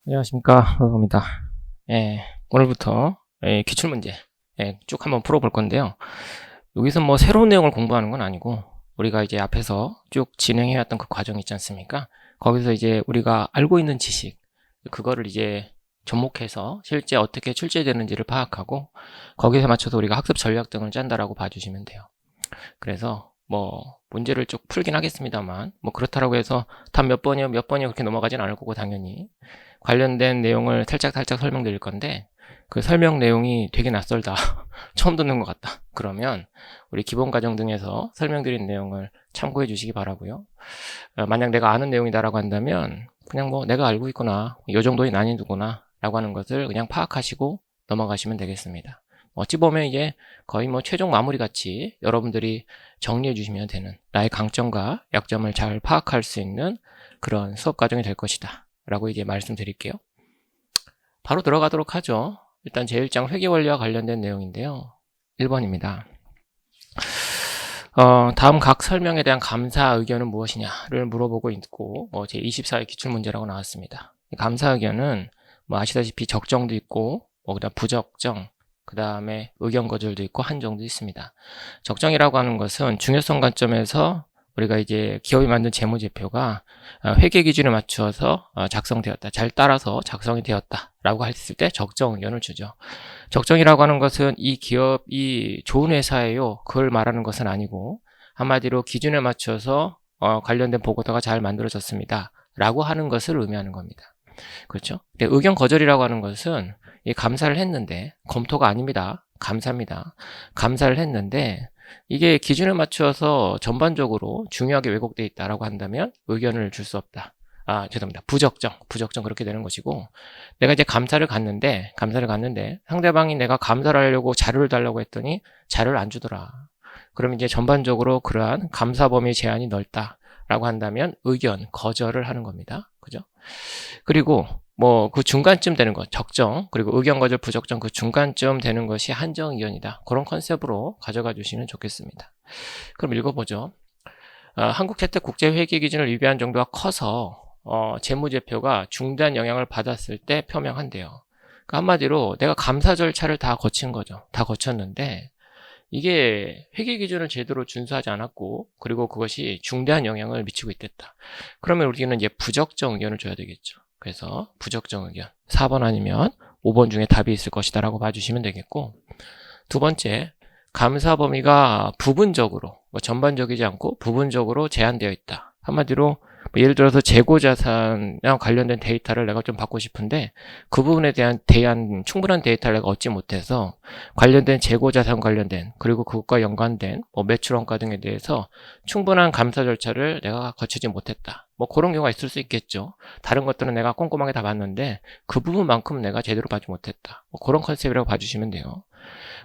안녕하십니까, 반갑습니다. 오늘부터 기출문제 쭉 한번 풀어볼 건데요. 여기서 뭐 새로운 내용을 공부하는 건 아니고 우리가 이제 앞에서 쭉 진행해왔던 그 과정 있지 않습니까? 거기서 이제 우리가 알고 있는 지식 그거를 이제 접목해서 실제 어떻게 출제되는지를 파악하고 거기서 맞춰서 우리가 학습 전략 등을 짠다라고 봐주시면 돼요. 그래서 뭐 문제를 쭉 풀긴 하겠습니다만 뭐 그렇다라고 해서 답 몇 번이요 몇 번이요 그렇게 넘어가진 않을 거고 당연히 관련된 내용을 살짝 설명드릴 건데 그 설명 내용이 되게 낯설다 처음 듣는 것 같다 그러면 우리 기본 과정 등에서 설명드린 내용을 참고해 주시기 바라고요. 만약 내가 아는 내용이다라고 한다면 그냥 뭐 내가 알고 있구나 이 정도의 난이도구나 라고 하는 것을 그냥 파악하시고 넘어가시면 되겠습니다. 어찌 보면 이게 거의 뭐 최종 마무리 같이 여러분들이 정리해 주시면 되는 나의 강점과 약점을 잘 파악할 수 있는 그런 수업 과정이 될 것이다 라고 이제 말씀드릴게요. 바로 들어가도록 하죠. 일단 제1장 회계원리와 관련된 내용인데요. 1번입니다. 다음 각 설명에 대한 감사 의견은 무엇이냐를 물어보고 있고 제24회 기출문제라고 나왔습니다. 감사 의견은 뭐 아시다시피 적정도 있고 그다음 부적정 그 다음에 의견 거절도 있고 한정도 있습니다. 적정이라고 하는 것은 중요성 관점에서 우리가 이제 기업이 만든 재무제표가 회계 기준에 맞추어서 작성되었다. 잘 따라서 작성이 되었다. 라고 했을 때 적정 의견을 주죠. 적정이라고 하는 것은 이 기업이 좋은 회사예요. 그걸 말하는 것은 아니고 한마디로 기준에 맞춰서 관련된 보고서가 잘 만들어졌습니다. 라고 하는 것을 의미하는 겁니다. 그렇죠? 의견 거절이라고 하는 것은 감사를 했는데 검토가 아닙니다. 감사입니다. 감사를 했는데 이게 기준에 맞춰서 전반적으로 중요하게 왜곡되어 있다라고 한다면 의견을 줄 수 없다. 죄송합니다. 부적정 그렇게 되는 것이고 내가 이제 감사를 갔는데 상대방이 내가 감사를 하려고 자료를 달라고 했더니 자료를 안 주더라. 그럼 이제 전반적으로 그러한 감사 범위 제한이 넓다라고 한다면 의견 거절을 하는 겁니다. 그죠? 그리고 뭐 그 중간쯤 되는 것 적정 그리고 의견 거절 부적정 그 중간쯤 되는 것이 한정 의견이다. 그런 컨셉으로 가져가 주시면 좋겠습니다. 그럼 읽어보죠. 한국 채택 국제 회계 기준을 위배한 정도가 커서 재무제표가 중대한 영향을 받았을 때 표명한대요. 그러니까 한마디로 내가 감사 절차를 다 거친 거죠. 다 거쳤는데 이게 회계 기준을 제대로 준수하지 않았고 그리고 그것이 중대한 영향을 미치고 있댔다. 그러면 우리는 이제 부적정 의견을 줘야 되겠죠. 그래서 부적정 의견 4번 아니면 5번 중에 답이 있을 것이다 라고 봐주시면 되겠고 두 번째 감사 범위가 부분적으로 전반적이지 않고 부분적으로 제한되어 있다. 한마디로 예를 들어서 재고자산과 관련된 데이터를 내가 좀 받고 싶은데 그 부분에 대한 충분한 데이터를 내가 얻지 못해서 관련된 재고자산 관련된 그리고 그것과 연관된 매출원가 등에 대해서 충분한 감사 절차를 내가 거치지 못했다. 그런 경우가 있을 수 있겠죠. 다른 것들은 내가 꼼꼼하게 다 봤는데 그 부분만큼 내가 제대로 받지 못했다. 그런 컨셉이라고 봐주시면 돼요.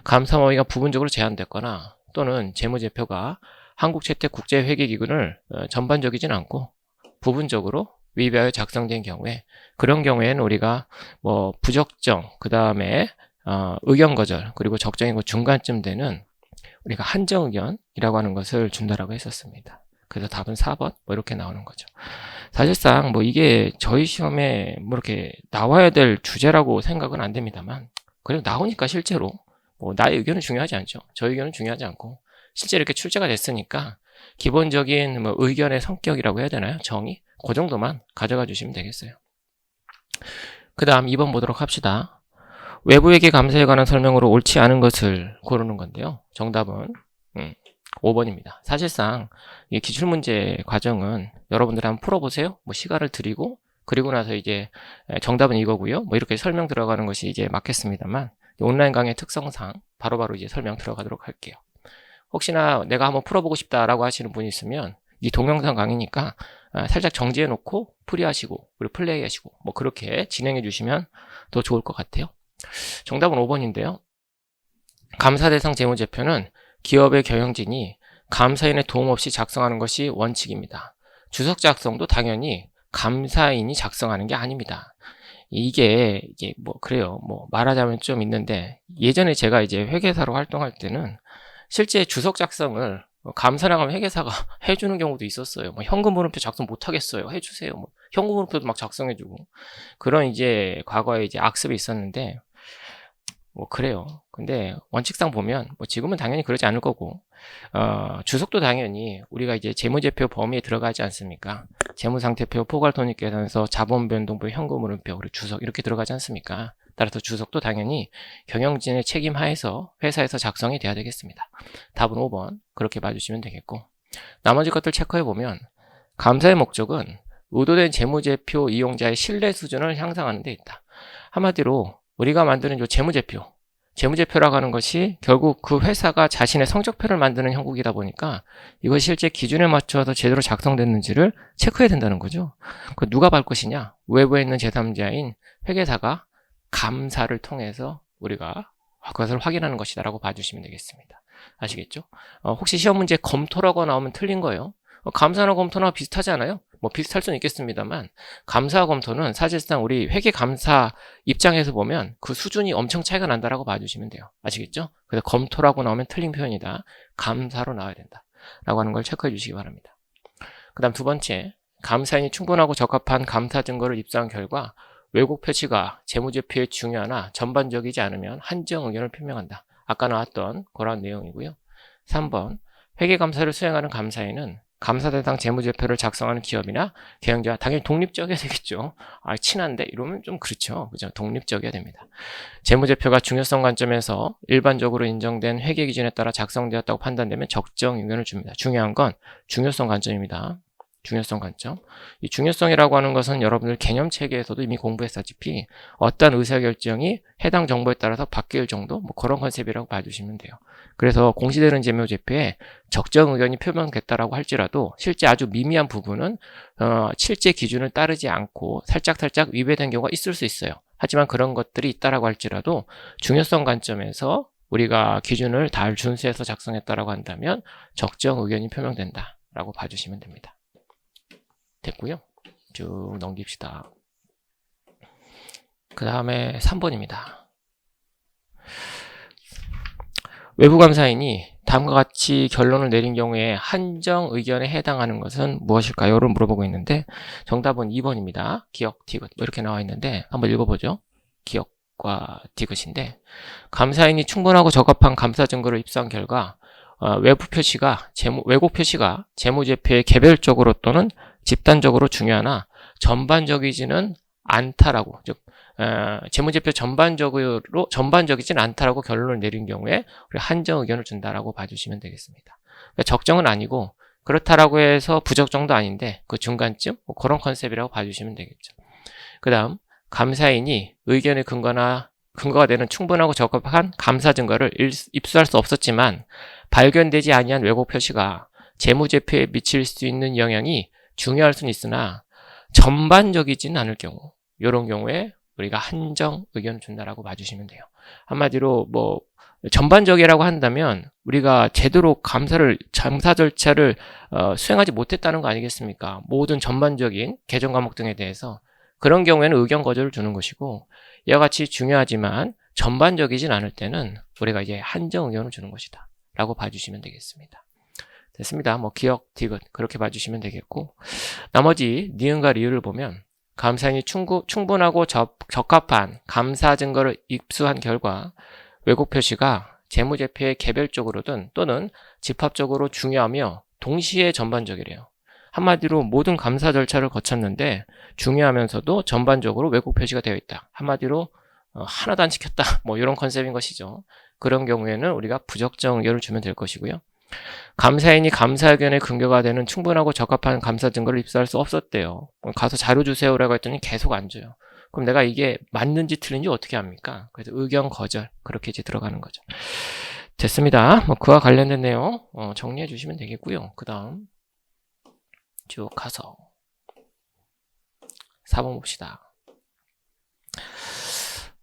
감사 범위가 부분적으로 제한됐거나 또는 재무제표가 한국채택국제회계기준을 전반적이진 않고 부분적으로 위배하여 작성된 경우에 그런 경우에는 우리가 부적정 그 다음에 의견 거절 그리고 적정이고 중간쯤 되는 우리가 한정 의견이라고 하는 것을 준다라고 했었습니다. 그래서 답은 4번 이렇게 나오는 거죠. 사실상 이게 저희 시험에 이렇게 나와야 될 주제라고 생각은 안 됩니다만 그래도 나오니까 실제로 나의 의견은 중요하지 않죠. 저 의견은 중요하지 않고 실제 이렇게 출제가 됐으니까 기본적인 의견의 성격이라고 해야 되나요? 정의? 그 정도만 가져가 주시면 되겠어요. 그 다음 2번 보도록 합시다. 외부에게 감사에 관한 설명으로 옳지 않은 것을 고르는 건데요. 정답은 5번입니다. 사실상 이 기출문제 과정은 여러분들 한번 풀어보세요. 시간을 드리고 그리고 나서 이제 정답은 이거고요. 이렇게 설명 들어가는 것이 이제 맞겠습니다만 온라인 강의 특성상 바로바로 이제 설명 들어가도록 할게요. 혹시나 내가 한번 풀어보고 싶다라고 하시는 분이 있으면 이 동영상 강의니까 살짝 정지해 놓고 풀이하시고 그리고 플레이 하시고 그렇게 진행해 주시면 더 좋을 것 같아요. 정답은 5번인데요. 감사 대상 재무제표는 기업의 경영진이 감사인의 도움 없이 작성하는 것이 원칙입니다. 주석 작성도 당연히 감사인이 작성하는 게 아닙니다. 이게 그래요. 말하자면 좀 있는데 예전에 제가 이제 회계사로 활동할 때는 실제 주석 작성을 감사랑 하면 회계사가 해주는 경우도 있었어요. 뭐 현금 물음표 작성 못 하겠어요. 해주세요. 뭐 현금 물음표도 막 작성해주고 그런 이제 과거에 이제 악습이 있었는데 뭐 그래요. 근데 원칙상 보면 뭐 지금은 당연히 그러지 않을 거고 주석도 당연히 우리가 이제 재무제표 범위에 들어가지 않습니까? 재무상태표, 포괄손익계산서, 자본변동표, 현금흐름표, 그리고 주석 이렇게 들어가지 않습니까? 따라서 주석도 당연히 경영진의 책임 하에서 회사에서 작성이 돼야 되겠습니다. 답은 5번 그렇게 봐주시면 되겠고 나머지 것들 체크해 보면 감사의 목적은 의도된 재무제표 이용자의 신뢰 수준을 향상하는 데 있다. 한마디로 우리가 만드는 이 재무제표라고 하는 것이 결국 그 회사가 자신의 성적표를 만드는 형국이다 보니까 이것이 실제 기준에 맞춰서 제대로 작성됐는지를 체크해야 된다는 거죠. 그 누가 볼 것이냐? 외부에 있는 제3자인 회계사가 감사를 통해서 우리가 그것을 확인하는 것이다 라고 봐주시면 되겠습니다. 아시겠죠? 혹시 시험 문제 검토라고 나오면 틀린 거예요. 감사나 검토나 비슷하지 않아요? 뭐 비슷할 수는 있겠습니다만 감사와 검토는 사실상 우리 회계감사 입장에서 보면 그 수준이 엄청 차이가 난다라고 봐주시면 돼요. 아시겠죠? 그래서 검토라고 나오면 틀린 표현이다. 감사로 나와야 된다. 라고 하는 걸 체크해 주시기 바랍니다. 그 다음 두 번째, 감사인이 충분하고 적합한 감사 증거를 입수한 결과 왜곡 표시가 재무제표에 중요하나 전반적이지 않으면 한정 의견을 표명한다. 아까 나왔던 그런 내용이고요. 3번, 회계감사를 수행하는 감사인은 감사 대상 재무제표를 작성하는 기업이나 경영자 당연히 독립적이어야 되겠죠. 친한데 이러면 좀 그렇죠. 그죠? 독립적이어야 됩니다. 재무제표가 중요성 관점에서 일반적으로 인정된 회계 기준에 따라 작성되었다고 판단되면 적정 의견을 줍니다. 중요한 건 중요성 관점입니다. 중요성 관점. 이 중요성이라고 하는 것은 여러분들 개념 체계에서도 이미 공부했다시피 어떤 의사결정이 해당 정보에 따라서 바뀔 정도 뭐 그런 컨셉이라고 봐주시면 돼요. 그래서 공시되는 재무제표에 적정 의견이 표명됐다라고 할지라도 실제 아주 미미한 부분은 실제 기준을 따르지 않고 살짝 위배된 경우가 있을 수 있어요. 하지만 그런 것들이 있다라고 할지라도 중요성 관점에서 우리가 기준을 잘 준수해서 작성했다라고 한다면 적정 의견이 표명된다라고 봐주시면 됩니다. 됐고요. 쭉 넘깁시다. 그 다음에 3번입니다. 외부감사인이 다음과 같이 결론을 내린 경우에 한정 의견에 해당하는 것은 무엇일까요? 를 물어보고 있는데 정답은 2번입니다. 기억, 디귿 뭐 이렇게 나와 있는데 한번 읽어보죠. 기억과 디귿인데 감사인이 충분하고 적합한 감사 증거를 입수한 결과 왜곡 표시가 재무제표에 개별적으로 또는 집단적으로 중요하나 전반적이지는 않다라고, 즉 재무제표 전반적이진 않다라고 결론을 내린 경우에 우리 한정 의견을 준다라고 봐주시면 되겠습니다. 그러니까 적정은 아니고 그렇다라고 해서 부적정도 아닌데 그 중간쯤 뭐 그런 컨셉이라고 봐주시면 되겠죠. 그 다음 감사인이 의견의 근거가 되는 충분하고 적합한 감사 증거를 입수할 수 없었지만 발견되지 아니한 왜곡 표시가 재무제표에 미칠 수 있는 영향이 중요할 수는 있으나 전반적이지는 않을 경우 이런 경우에 우리가 한정 의견을 준다라고 봐주시면 돼요. 한마디로 뭐 전반적이라고 한다면 우리가 제대로 감사 절차를 수행하지 못했다는 거 아니겠습니까? 모든 전반적인 개정 과목 등에 대해서 그런 경우에는 의견 거절을 주는 것이고 이와 같이 중요하지만 전반적이진 않을 때는 우리가 이제 한정 의견을 주는 것이다 라고 봐주시면 되겠습니다. 됐습니다. 뭐 기억, 디귿 그렇게 봐주시면 되겠고 나머지 니은과 리을을 보면 감사인이 충분하고 적합한 감사 증거를 입수한 결과 왜곡 표시가 재무제표에 개별적으로든 또는 집합적으로 중요하며 동시에 전반적이래요. 한마디로 모든 감사 절차를 거쳤는데 중요하면서도 전반적으로 왜곡 표시가 되어 있다. 한마디로 하나도 안 지켰다. 뭐 이런 컨셉인 것이죠. 그런 경우에는 우리가 부적정 의견을 주면 될 것이고요. 감사인이 감사 의견의 근거가 되는 충분하고 적합한 감사 증거를 입수할 수 없었대요. 가서 자료 주세요라고 했더니 계속 안 줘요. 그럼 내가 이게 맞는지 틀린지 어떻게 합니까? 그래서 의견 거절 그렇게 이제 들어가는 거죠. 됐습니다. 뭐 그와 관련된 내용 정리해 주시면 되겠고요. 그 다음 쭉 가서 4번 봅시다.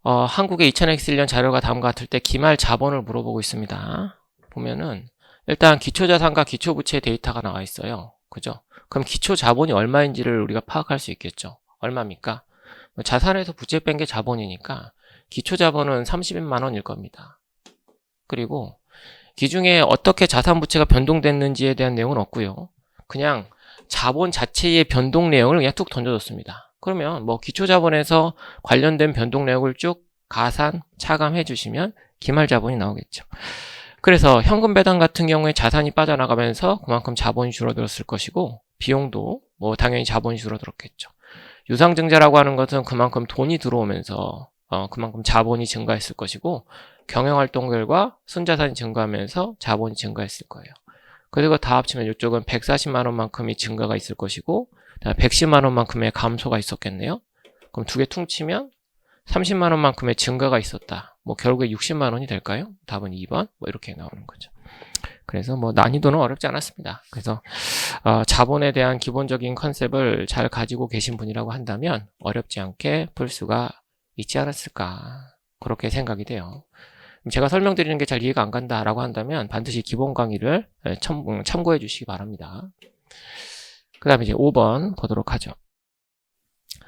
한국의 2000X1년 자료가 다음과 같을 때 기말 자본을 물어보고 있습니다. 보면은 일단 기초자산과 기초부채 데이터가 나와 있어요. 그죠? 그럼 기초자본이 얼마인지를 우리가 파악할 수 있겠죠. 얼마입니까? 자산에서 부채 뺀 게 자본이니까 기초자본은 30만 원일 겁니다. 그리고 기중에 어떻게 자산 부채가 변동됐는지에 대한 내용은 없고요. 그냥 자본 자체의 변동 내용을 그냥 툭 던져줬습니다. 그러면 뭐 기초자본에서 관련된 변동 내역을 쭉 가산, 차감해 주시면 기말자본이 나오겠죠. 그래서 현금 배당 같은 경우에 자산이 빠져나가면서 그만큼 자본이 줄어들었을 것이고, 비용도 뭐 당연히 자본이 줄어들었겠죠. 유상증자라고 하는 것은 그만큼 돈이 들어오면서 그만큼 자본이 증가했을 것이고, 경영활동 결과 순자산이 증가하면서 자본이 증가했을 거예요. 그리고 다 합치면 이쪽은 140만 원만큼이 증가가 있을 것이고 110만 원만큼의 감소가 있었겠네요. 그럼 두 개 퉁치면 30만 원만큼의 증가가 있었다. 뭐 결국에 60만 원이 될까요? 답은 2번. 뭐 이렇게 나오는 거죠. 그래서 뭐 난이도는 어렵지 않았습니다. 그래서 자본에 대한 기본적인 컨셉을 잘 가지고 계신 분이라고 한다면 어렵지 않게 풀 수가 있지 않았을까, 그렇게 생각이 돼요. 제가 설명드리는 게 잘 이해가 안 간다라고 한다면 반드시 기본 강의를 참고해 주시기 바랍니다. 그 다음에 이제 5번 보도록 하죠.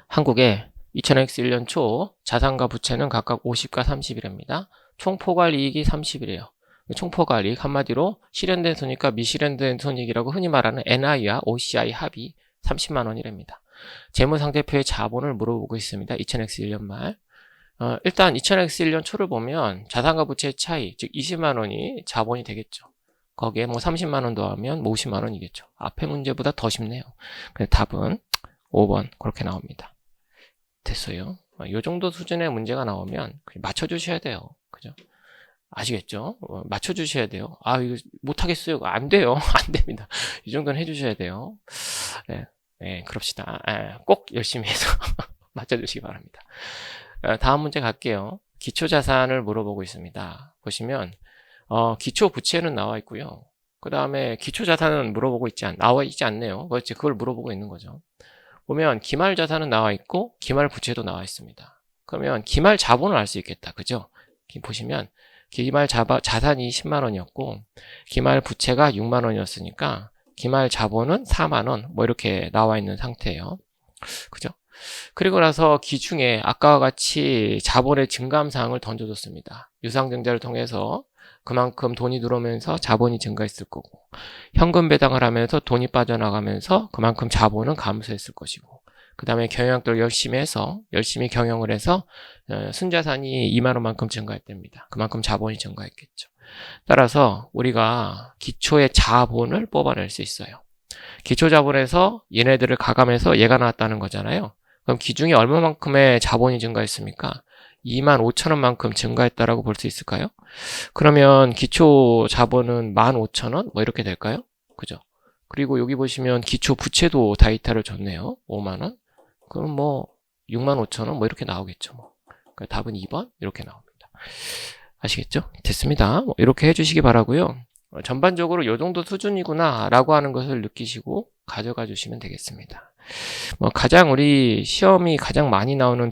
한국의 2000X 1년 초 자산과 부채는 각각 50과 30이랍니다. 총 포괄이익이 30이래요. 총 포괄이익 한마디로 실현된 손익과 미실현된 손익이라고 흔히 말하는 NI와 OCI 합이 30만 원이랍니다. 재무상태표의 자본을 물어보고 있습니다. 2000X 1년 말. 일단 2000X 1년 초를 보면 자산과 부채의 차이, 즉 20만 원이 자본이 되겠죠. 거기에 뭐 30만 원 더하면 뭐 50만 원이겠죠. 앞에 문제보다 더 쉽네요. 그래서 답은 5번 그렇게 나옵니다. 됐어요. 이 정도 수준의 문제가 나오면 맞춰주셔야 돼요. 그죠? 아시겠죠? 맞춰주셔야 돼요. 이거 못하겠어요. 안 돼요. 안 됩니다. 이 정도는 해주셔야 돼요. 네, 그럽시다. 꼭 열심히 해서 맞춰주시기 바랍니다. 다음 문제 갈게요. 기초자산을 물어보고 있습니다. 보시면 기초부채는 나와 있고요. 그 다음에 기초자산은 물어보고 나와 있지 않네요. 그걸 물어보고 있는 거죠. 보면 기말자산은 나와 있고 기말부채도 나와 있습니다. 그러면 기말자본을 알 수 있겠다. 그죠? 보시면 기말자산이 10만 원이었고 기말부채가 6만 원이었으니까 기말자본은 4만 원 뭐 이렇게 나와 있는 상태예요. 그죠? 그리고 나서 기중에 아까와 같이 자본의 증감사항을 던져줬습니다. 유상증자를 통해서 그만큼 돈이 들어오면서 자본이 증가했을 거고, 현금 배당을 하면서 돈이 빠져나가면서 그만큼 자본은 감소했을 것이고, 그 다음에 경영학도를 열심히 경영을 해서 순자산이 2만 원만큼 증가했답니다. 그만큼 자본이 증가했겠죠. 따라서 우리가 기초의 자본을 뽑아낼 수 있어요. 기초 자본에서 얘네들을 가감해서 얘가 나왔다는 거잖아요. 그럼 기중에 얼마만큼의 자본이 증가했습니까? 2만 5천 원만큼 증가했다라고 볼 수 있을까요? 그러면 기초 자본은 15,000원? 뭐 이렇게 될까요? 그죠? 그리고 여기 보시면 기초 부채도 데이터를 줬네요. 5만 원. 그럼 뭐 6만 5천 원 뭐 이렇게 나오겠죠. 뭐. 그러니까 답은 2번 이렇게 나옵니다. 아시겠죠? 됐습니다. 뭐 이렇게 해주시기 바라고요. 전반적으로 이 정도 수준이구나 라고 하는 것을 느끼시고 가져가 주시면 되겠습니다. 우리 시험이 가장 많이 나오는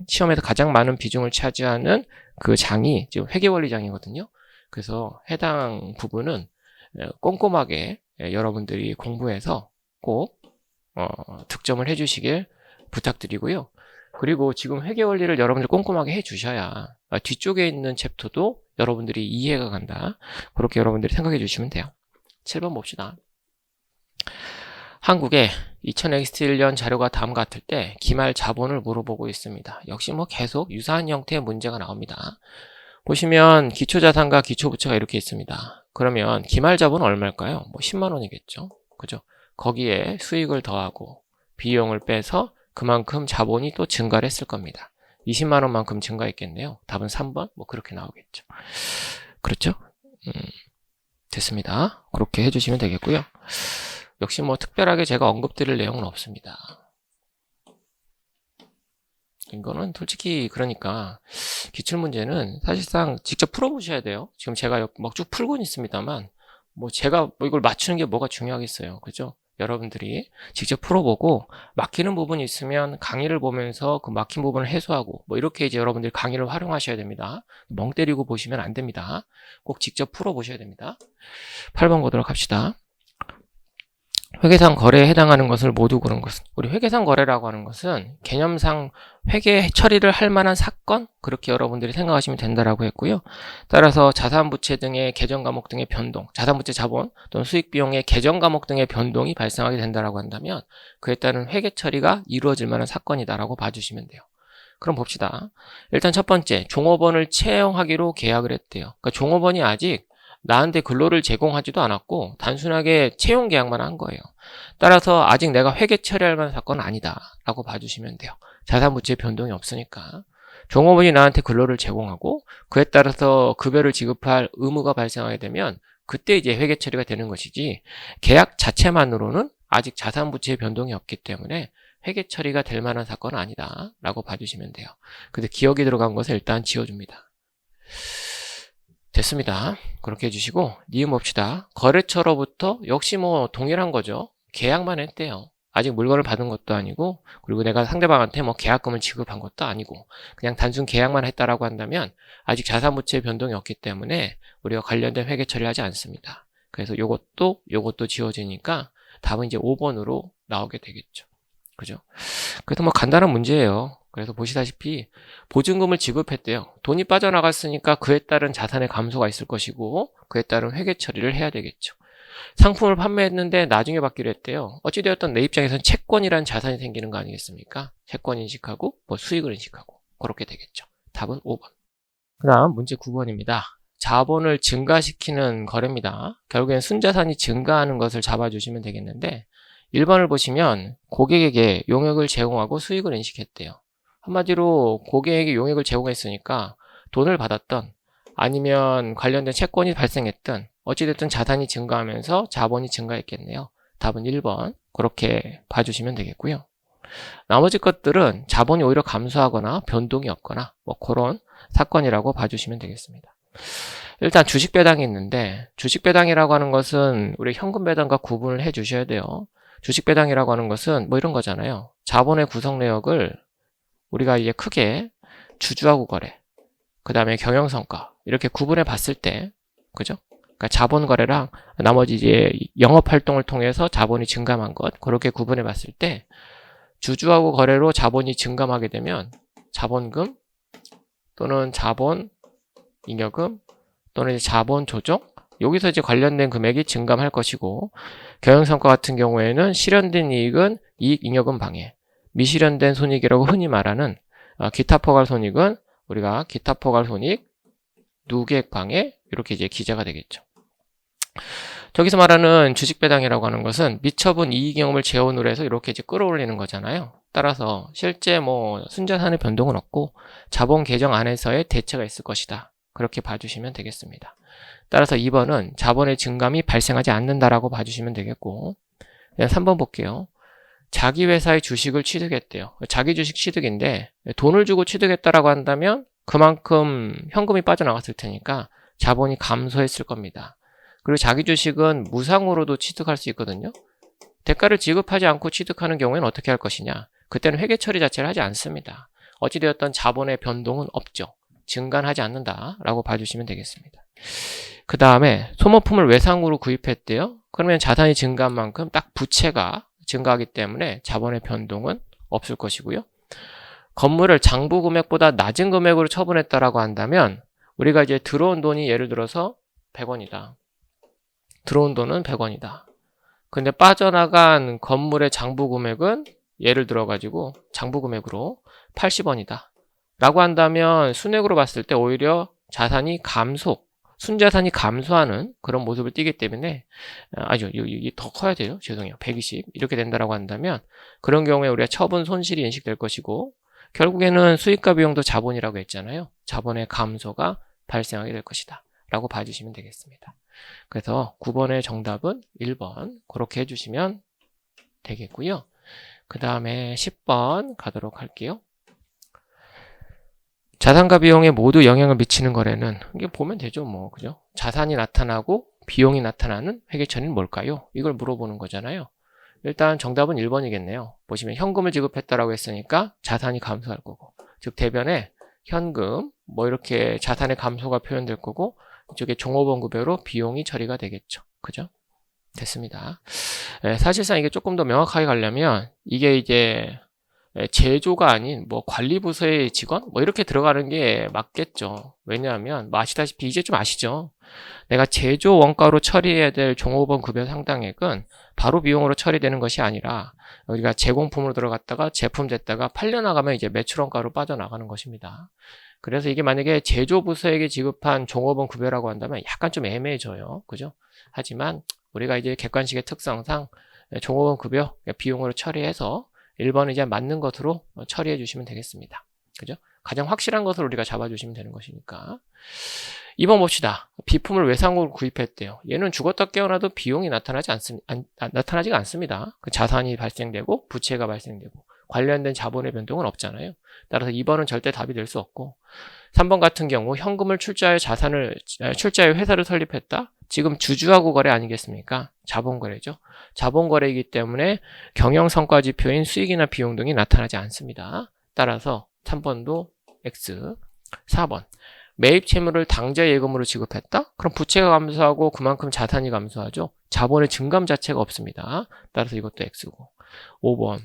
시험에서 가장 많은 비중을 차지하는 그 장이 지금 회계원리장이거든요. 그래서 해당 부분은 꼼꼼하게 여러분들이 공부해서 꼭 득점을 해주시길 부탁드리고요. 그리고 지금 회계원리를 여러분들 꼼꼼하게 해주셔야 뒤쪽에 있는 챕터도 여러분들이 이해가 간다. 그렇게 여러분들이 생각해 주시면 돼요. 7번 봅시다. 한국의 2000X1년 자료가 다음 같을 때 기말 자본을 물어보고 있습니다. 역시 계속 유사한 형태의 문제가 나옵니다. 보시면 기초자산과 기초부채가 이렇게 있습니다. 그러면 기말 자본은 얼마일까요? 10만 원이겠죠. 그죠? 거기에 수익을 더하고 비용을 빼서 그만큼 자본이 또 증가를 했을 겁니다. 20만 원만큼 증가했겠네요. 답은 3번 그렇게 나오겠죠. 그렇죠? 됐습니다. 그렇게 해주시면 되겠고요. 역시 특별하게 제가 언급드릴 내용은 없습니다. 이거는 솔직히 그러니까 기출문제는 사실상 직접 풀어보셔야 돼요. 지금 제가 쭉 풀고는 있습니다만 제가 이걸 맞추는 게 뭐가 중요하겠어요. 그죠? 여러분들이 직접 풀어보고 막히는 부분이 있으면 강의를 보면서 그 막힌 부분을 해소하고 이렇게 이제 여러분들이 강의를 활용하셔야 됩니다. 멍 때리고 보시면 안 됩니다. 꼭 직접 풀어보셔야 됩니다. 8번 보도록 합시다. 회계상 거래에 해당하는 것을 모두 고른 것은, 우리 회계상 거래라고 하는 것은 개념상 회계 처리를 할 만한 사건, 그렇게 여러분들이 생각하시면 된다라고 했고요. 따라서 자산부채 등의 계정 과목 등의 변동, 자산부채 자본 또는 수익 비용의 계정 과목 등의 변동이 발생하게 된다라고 한다면 그에 따른 회계 처리가 이루어질 만한 사건이다라고 봐주시면 돼요. 그럼 봅시다. 일단 첫 번째, 종업원을 채용하기로 계약을 했대요. 그러니까 종업원이 아직 나한테 근로를 제공하지도 않았고 단순하게 채용 계약만 한 거예요. 따라서 아직 내가 회계 처리할 만한 사건은 아니다 라고 봐주시면 돼요. 자산부채 변동이 없으니까. 종업원이 나한테 근로를 제공하고 그에 따라서 급여를 지급할 의무가 발생하게 되면 그때 이제 회계 처리가 되는 것이지, 계약 자체만으로는 아직 자산부채 변동이 없기 때문에 회계 처리가 될 만한 사건은 아니다 라고 봐주시면 돼요. 근데 기억이 들어간 것을 일단 지워줍니다. 됐습니다. 그렇게 해주시고 니은 봅시다. 거래처로부터 역시 뭐 동일한 거죠. 계약만 했대요. 아직 물건을 받은 것도 아니고, 그리고 내가 상대방한테 뭐 계약금을 지급한 것도 아니고, 그냥 단순 계약만 했다라고 한다면 아직 자산부채 변동이 없기 때문에 우리가 관련된 회계 처리하지 않습니다. 그래서 요것도 지워지니까 답은 이제 5번으로 나오게 되겠죠. 그죠? 그래서 뭐 간단한 문제예요. 그래서 보시다시피 보증금을 지급했대요. 돈이 빠져나갔으니까 그에 따른 자산의 감소가 있을 것이고 그에 따른 회계 처리를 해야 되겠죠. 상품을 판매했는데 나중에 받기로 했대요. 어찌되었든 내 입장에서는 채권이라는 자산이 생기는 거 아니겠습니까? 채권 인식하고 뭐 수익을 인식하고 그렇게 되겠죠. 답은 5번. 그 다음 문제 9번입니다. 자본을 증가시키는 거래입니다. 결국엔 순자산이 증가하는 것을 잡아주시면 되겠는데 1번을 보시면 고객에게 용역을 제공하고 수익을 인식했대요. 한마디로 고객에게 용역을 제공했으니까 돈을 받았던 아니면 관련된 채권이 발생했던 어찌됐든 자산이 증가하면서 자본이 증가했겠네요. 답은 1번. 그렇게 봐주시면 되겠고요. 나머지 것들은 자본이 오히려 감소하거나 변동이 없거나 뭐 그런 사건이라고 봐주시면 되겠습니다. 일단 주식 배당이 있는데 주식 배당이라고 하는 것은 우리 현금 배당과 구분을 해 주셔야 돼요. 주식 배당이라고 하는 것은 뭐 이런 거잖아요. 자본의 구성 내역을 우리가 이제 크게 주주하고 거래, 그 다음에 경영성과 이렇게 구분해 봤을 때, 그죠? 그러니까 자본 거래랑 나머지 이제 영업 활동을 통해서 자본이 증감한 것, 그렇게 구분해 봤을 때 주주하고 거래로 자본이 증감하게 되면 자본금 또는 자본 잉여금 또는 이제 자본 조정, 여기서 이제 관련된 금액이 증감할 것이고, 경영성과 같은 경우에는 실현된 이익은 이익 잉여금 방해, 미실현된 손익이라고 흔히 말하는 기타 포괄 손익은 우리가 기타 포괄 손익 누계획 방해, 이렇게 이제 기재가 되겠죠. 저기서 말하는 주식 배당이라고 하는 것은 미처분 이익 경험을 재원으로 해서 이렇게 이제 끌어올리는 거잖아요. 따라서 실제 뭐 순자산의 변동은 없고 자본 계정 안에서의 대체가 있을 것이다. 그렇게 봐주시면 되겠습니다. 따라서 2번은 자본의 증감이 발생하지 않는다라고 봐주시면 되겠고, 그냥 3번 볼게요. 자기 회사의 주식을 취득했대요. 자기 주식 취득인데 돈을 주고 취득했다라고 한다면 그만큼 현금이 빠져나갔을 테니까 자본이 감소했을 겁니다. 그리고 자기 주식은 무상으로도 취득할 수 있거든요. 대가를 지급하지 않고 취득하는 경우에는 어떻게 할 것이냐? 그때는 회계 처리 자체를 하지 않습니다. 어찌되었던 자본의 변동은 없죠. 증가하지 않는다라고 봐주시면 되겠습니다. 그 다음에 소모품을 외상으로 구입했대요. 그러면 자산이 증가한 만큼 딱 부채가 증가하기 때문에 자본의 변동은 없을 것이고요. 건물을 장부 금액보다 낮은 금액으로 처분했다라고 한다면 우리가 이제 들어온 돈이 예를 들어서 100원이다. 들어온 돈은 100원이다. 근데 빠져나간 건물의 장부 금액은 예를 들어 가지고 장부 금액으로 80원이다. 라고 한다면 순액으로 봤을 때 오히려 자산이 순자산이 감소하는 그런 모습을 띠기 때문에, 이게 더 커야 돼요. 죄송해요. 120 이렇게 된다라고 한다면 그런 경우에 우리가 처분 손실이 인식될 것이고, 결국에는 수익과 비용도 자본이라고 했잖아요. 자본의 감소가 발생하게 될 것이다 라고 봐주시면 되겠습니다. 그래서 9번의 정답은 1번 그렇게 해주시면 되겠고요. 그 다음에 10번 가도록 할게요. 자산과 비용에 모두 영향을 미치는 거래는, 이게 보면 되죠, 뭐, 그죠? 자산이 나타나고 비용이 나타나는 회계처리는 뭘까요? 이걸 물어보는 거잖아요. 일단 정답은 1번이겠네요. 보시면 현금을 지급했다라고 했으니까 자산이 감소할 거고, 즉 대변에 현금, 뭐 이렇게 자산의 감소가 표현될 거고, 이쪽에 종업원 급여로 비용이 처리가 되겠죠. 그죠? 됐습니다. 사실상 이게 조금 더 명확하게 가려면 이게 이제 제조가 아닌 뭐 관리부서의 직원? 뭐 이렇게 들어가는 게 맞겠죠. 왜냐하면 뭐 아시다시피 이제 좀 아시죠? 내가 제조 원가로 처리해야 될 종업원 급여 상당액은 바로 비용으로 처리되는 것이 아니라 우리가 제공품으로 들어갔다가 제품 됐다가 팔려나가면 이제 매출 원가로 빠져나가는 것입니다. 그래서 이게 만약에 제조부서에게 지급한 종업원 급여라고 한다면 약간 좀 애매해져요. 그죠? 하지만 우리가 이제 객관식의 특성상 종업원 급여 비용으로 처리해서 1번은 이제 맞는 것으로 처리해 주시면 되겠습니다. 그죠? 가장 확실한 것을 우리가 잡아주시면 되는 것이니까. 2번 봅시다. 비품을 외상으로 구입했대요. 얘는 죽었다 깨어나도 비용이 나타나지가 않습니다. 그 자산이 발생되고 부채가 발생되고 관련된 자본의 변동은 없잖아요. 따라서 2번은 절대 답이 될 수 없고 3번 같은 경우 현금을 출자해 회사를 설립했다? 지금 주주하고 거래 아니겠습니까? 자본거래죠. 자본거래이기 때문에 경영성과지표인 수익이나 비용 등이 나타나지 않습니다. 따라서 3번도 X. 4번. 매입 채무를 당좌 예금으로 지급했다? 그럼 부채가 감소하고 그만큼 자산이 감소하죠. 자본의 증감 자체가 없습니다. 따라서 이것도 X고. 5번.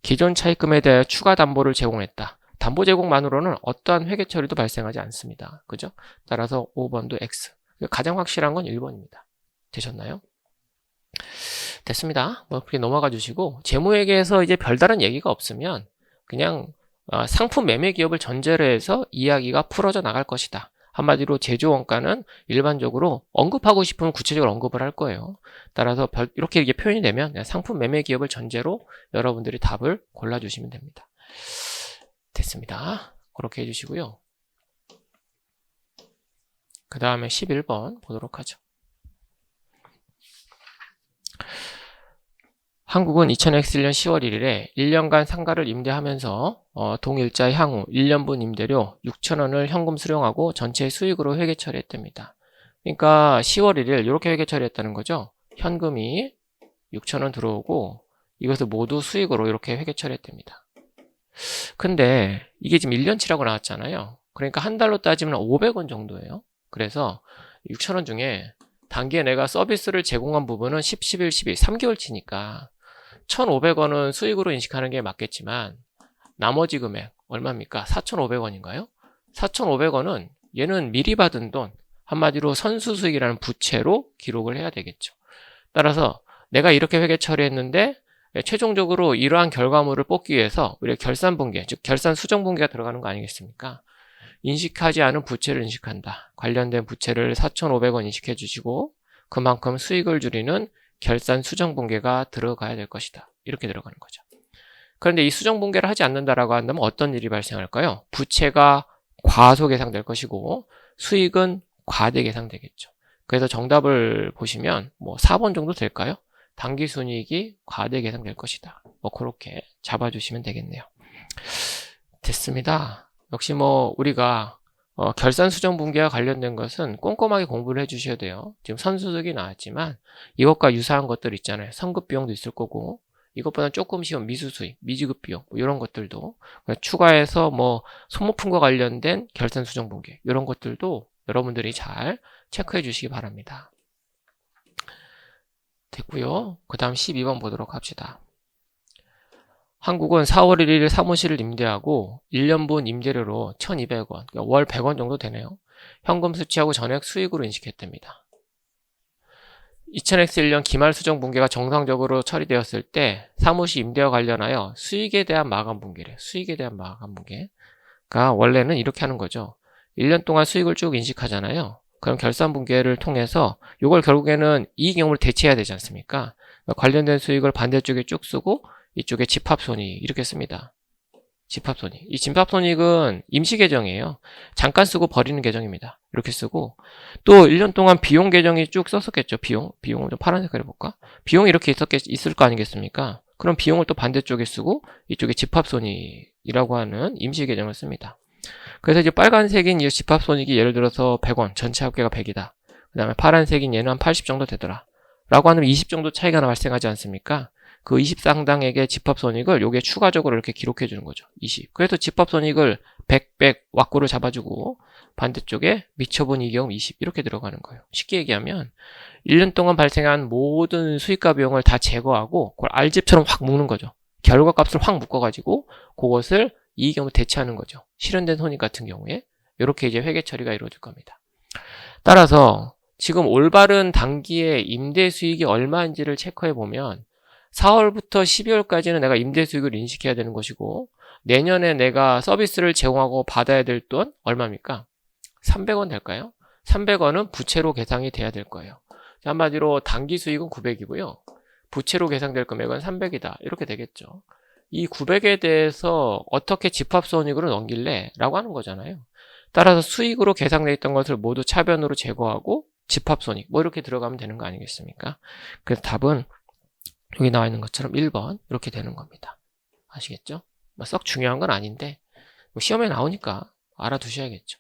기존 차입금에 대해 추가 담보를 제공했다. 담보 제공만으로는 어떠한 회계 처리도 발생하지 않습니다. 그죠? 따라서 5번도 X. 가장 확실한 건 1번입니다. 되셨나요? 됐습니다. 뭐 그렇게 넘어가 주시고 재무회계에서 이제 별다른 얘기가 없으면 그냥 상품 매매 기업을 전제로 해서 이야기가 풀어져 나갈 것이다. 한마디로 제조 원가는 일반적으로 언급하고 싶으면 구체적으로 언급을 할 거예요. 따라서 이렇게 표현이 되면 그냥 상품 매매 기업을 전제로 여러분들이 답을 골라주시면 됩니다. 됐습니다. 그렇게 해주시고요. 그 다음에 11번 보도록 하죠. 한국은 2000X년 10월 1일에 1년간 상가를 임대하면서 동일자 향후 1년분 임대료 6,000원을 현금 수령하고 전체 수익으로 회계 처리했답니다. 그러니까 10월 1일 이렇게 회계 처리했다는 거죠. 현금이 6,000원 들어오고 이것을 모두 수익으로 이렇게 회계 처리했답니다. 근데 이게 지금 1년치라고 나왔잖아요. 그러니까 한 달로 따지면 500원 정도예요. 그래서 6,000원 중에 단기에 내가 서비스를 제공한 부분은 10, 11, 12, 3개월치니까 1,500원은 수익으로 인식하는 게 맞겠지만 나머지 금액 얼마입니까? 4,500원인가요? 4,500원은 얘는 미리 받은 돈, 한마디로 선수수익이라는 부채로 기록을 해야 되겠죠. 따라서 내가 이렇게 회계 처리했는데 최종적으로 이러한 결과물을 뽑기 위해서 우리가 결산분계, 즉 결산수정분계가 들어가는 거 아니겠습니까? 인식하지 않은 부채를 인식한다. 관련된 부채를 4,500원 인식해 주시고 그만큼 수익을 줄이는 결산 수정분계가 들어가야 될 것이다. 이렇게 들어가는 거죠. 그런데 이 수정분계를 하지 않는다라고 한다면 어떤 일이 발생할까요? 부채가 과소 계상될 것이고 수익은 과대 계상되겠죠. 그래서 정답을 보시면 뭐 4번 정도 될까요? 당기순이익이 과대 계상될 것이다. 뭐 그렇게 잡아주시면 되겠네요. 됐습니다. 역시 뭐 우리가 결산 수정 분계와 관련된 것은 꼼꼼하게 공부를 해주셔야 돼요. 지금 선수득이 나왔지만 이것과 유사한 것들 있잖아요. 선급 비용도 있을 거고 이것보다 조금 쉬운 미수수익, 미지급 비용 뭐 이런 것들도 추가해서 뭐 소모품과 관련된 결산 수정 분계 이런 것들도 여러분들이 잘 체크해 주시기 바랍니다. 됐고요. 그 다음 12번 보도록 합시다. 한국은 4월 1일 사무실을 임대하고 1년분 임대료로 1,200원, 그러니까 월 100원 정도 되네요. 현금 수취하고 전액 수익으로 인식했답니다. 2000X 1년 기말 수정 분계가 정상적으로 처리되었을 때 사무실 임대와 관련하여 수익에 대한 마감 분계래. 수익에 대한 마감 분계가 원래는 이렇게 하는 거죠. 1년 동안 수익을 쭉 인식하잖아요. 그럼 결산 분계를 통해서 이걸 결국에는 이익 경우를 대체해야 되지 않습니까? 관련된 수익을 반대쪽에 쭉 쓰고 이쪽에 집합손익 이렇게 씁니다. 집합손익. 이 집합손익은 임시 계정이에요. 잠깐 쓰고 버리는 계정입니다. 이렇게 쓰고 또 1년 동안 비용 계정이 쭉 썼었겠죠. 비용을 좀 파란색으로 해볼까? 비용이 이렇게 있을 거 아니겠습니까? 그럼 비용을 또 반대쪽에 쓰고 이쪽에 집합손익이라고 하는 임시 계정을 씁니다. 그래서 이제 빨간색인 이 집합손익이 예를 들어서 100원, 전체 합계가 100이다. 그 다음에 파란색인 얘는 한 80 정도 되더라. 라고 하면 20 정도 차이가 발생하지 않습니까? 그 20 상당액의 집합손익을 요게 추가적으로 이렇게 기록해 주는 거죠. 20. 그래서 집합손익을 100 왁구를 잡아주고 반대쪽에 미처분 이익금 20 이렇게 들어가는 거예요. 쉽게 얘기하면 1년 동안 발생한 모든 수익과 비용을 다 제거하고 그걸 R집처럼 확 묶는 거죠. 결과값을 확 묶어가지고 그것을 이익금으로 대체하는 거죠. 실현된 손익 같은 경우에 이렇게 이제 회계 처리가 이루어질 겁니다. 따라서 지금 올바른 단기의 임대 수익이 얼마인지를 체크해 보면 4월부터 12월까지는 내가 임대 수익을 인식해야 되는 것이고 내년에 내가 서비스를 제공하고 받아야 될 돈 얼마입니까? 300원 될까요? 300원은 부채로 계산이 돼야 될 거예요. 한마디로 단기 수익은 900이고요. 부채로 계산될 금액은 300이다. 이렇게 되겠죠. 이 900에 대해서 어떻게 집합손익으로 넘길래? 라고 하는 거잖아요. 따라서 수익으로 계산되어 있던 것을 모두 차변으로 제거하고 집합손익 뭐 이렇게 들어가면 되는 거 아니겠습니까? 그래서 답은 여기 나와 있는 것처럼 1번 이렇게 되는 겁니다. 아시겠죠? 썩 중요한 건 아닌데 시험에 나오니까 알아두셔야겠죠.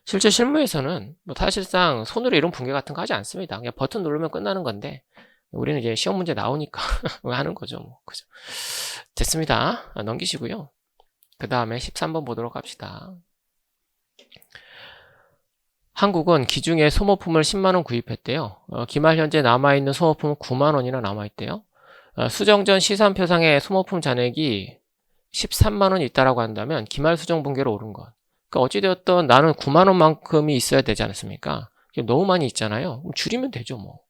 실제 실무에서는 사실상 손으로 이런 분계 같은 거 하지 않습니다. 그냥 버튼 누르면 끝나는 건데 우리는 이제 시험 문제 나오니까 하는 거죠. 뭐. 그죠? 됐습니다. 넘기시고요. 그 다음에 13번 보도록 합시다. 한국은 기중에 소모품을 10만원 구입했대요. 기말 현재 남아있는 소모품은 9만원이나 남아있대요. 수정전 시산표상에 소모품 잔액이 13만원이 있다라고 한다면 기말 수정 분계로 오른 것. 그러니까 어찌되었든 나는 9만원만큼이 있어야 되지 않습니까? 너무 많이 있잖아요. 그럼 줄이면 되죠 뭐.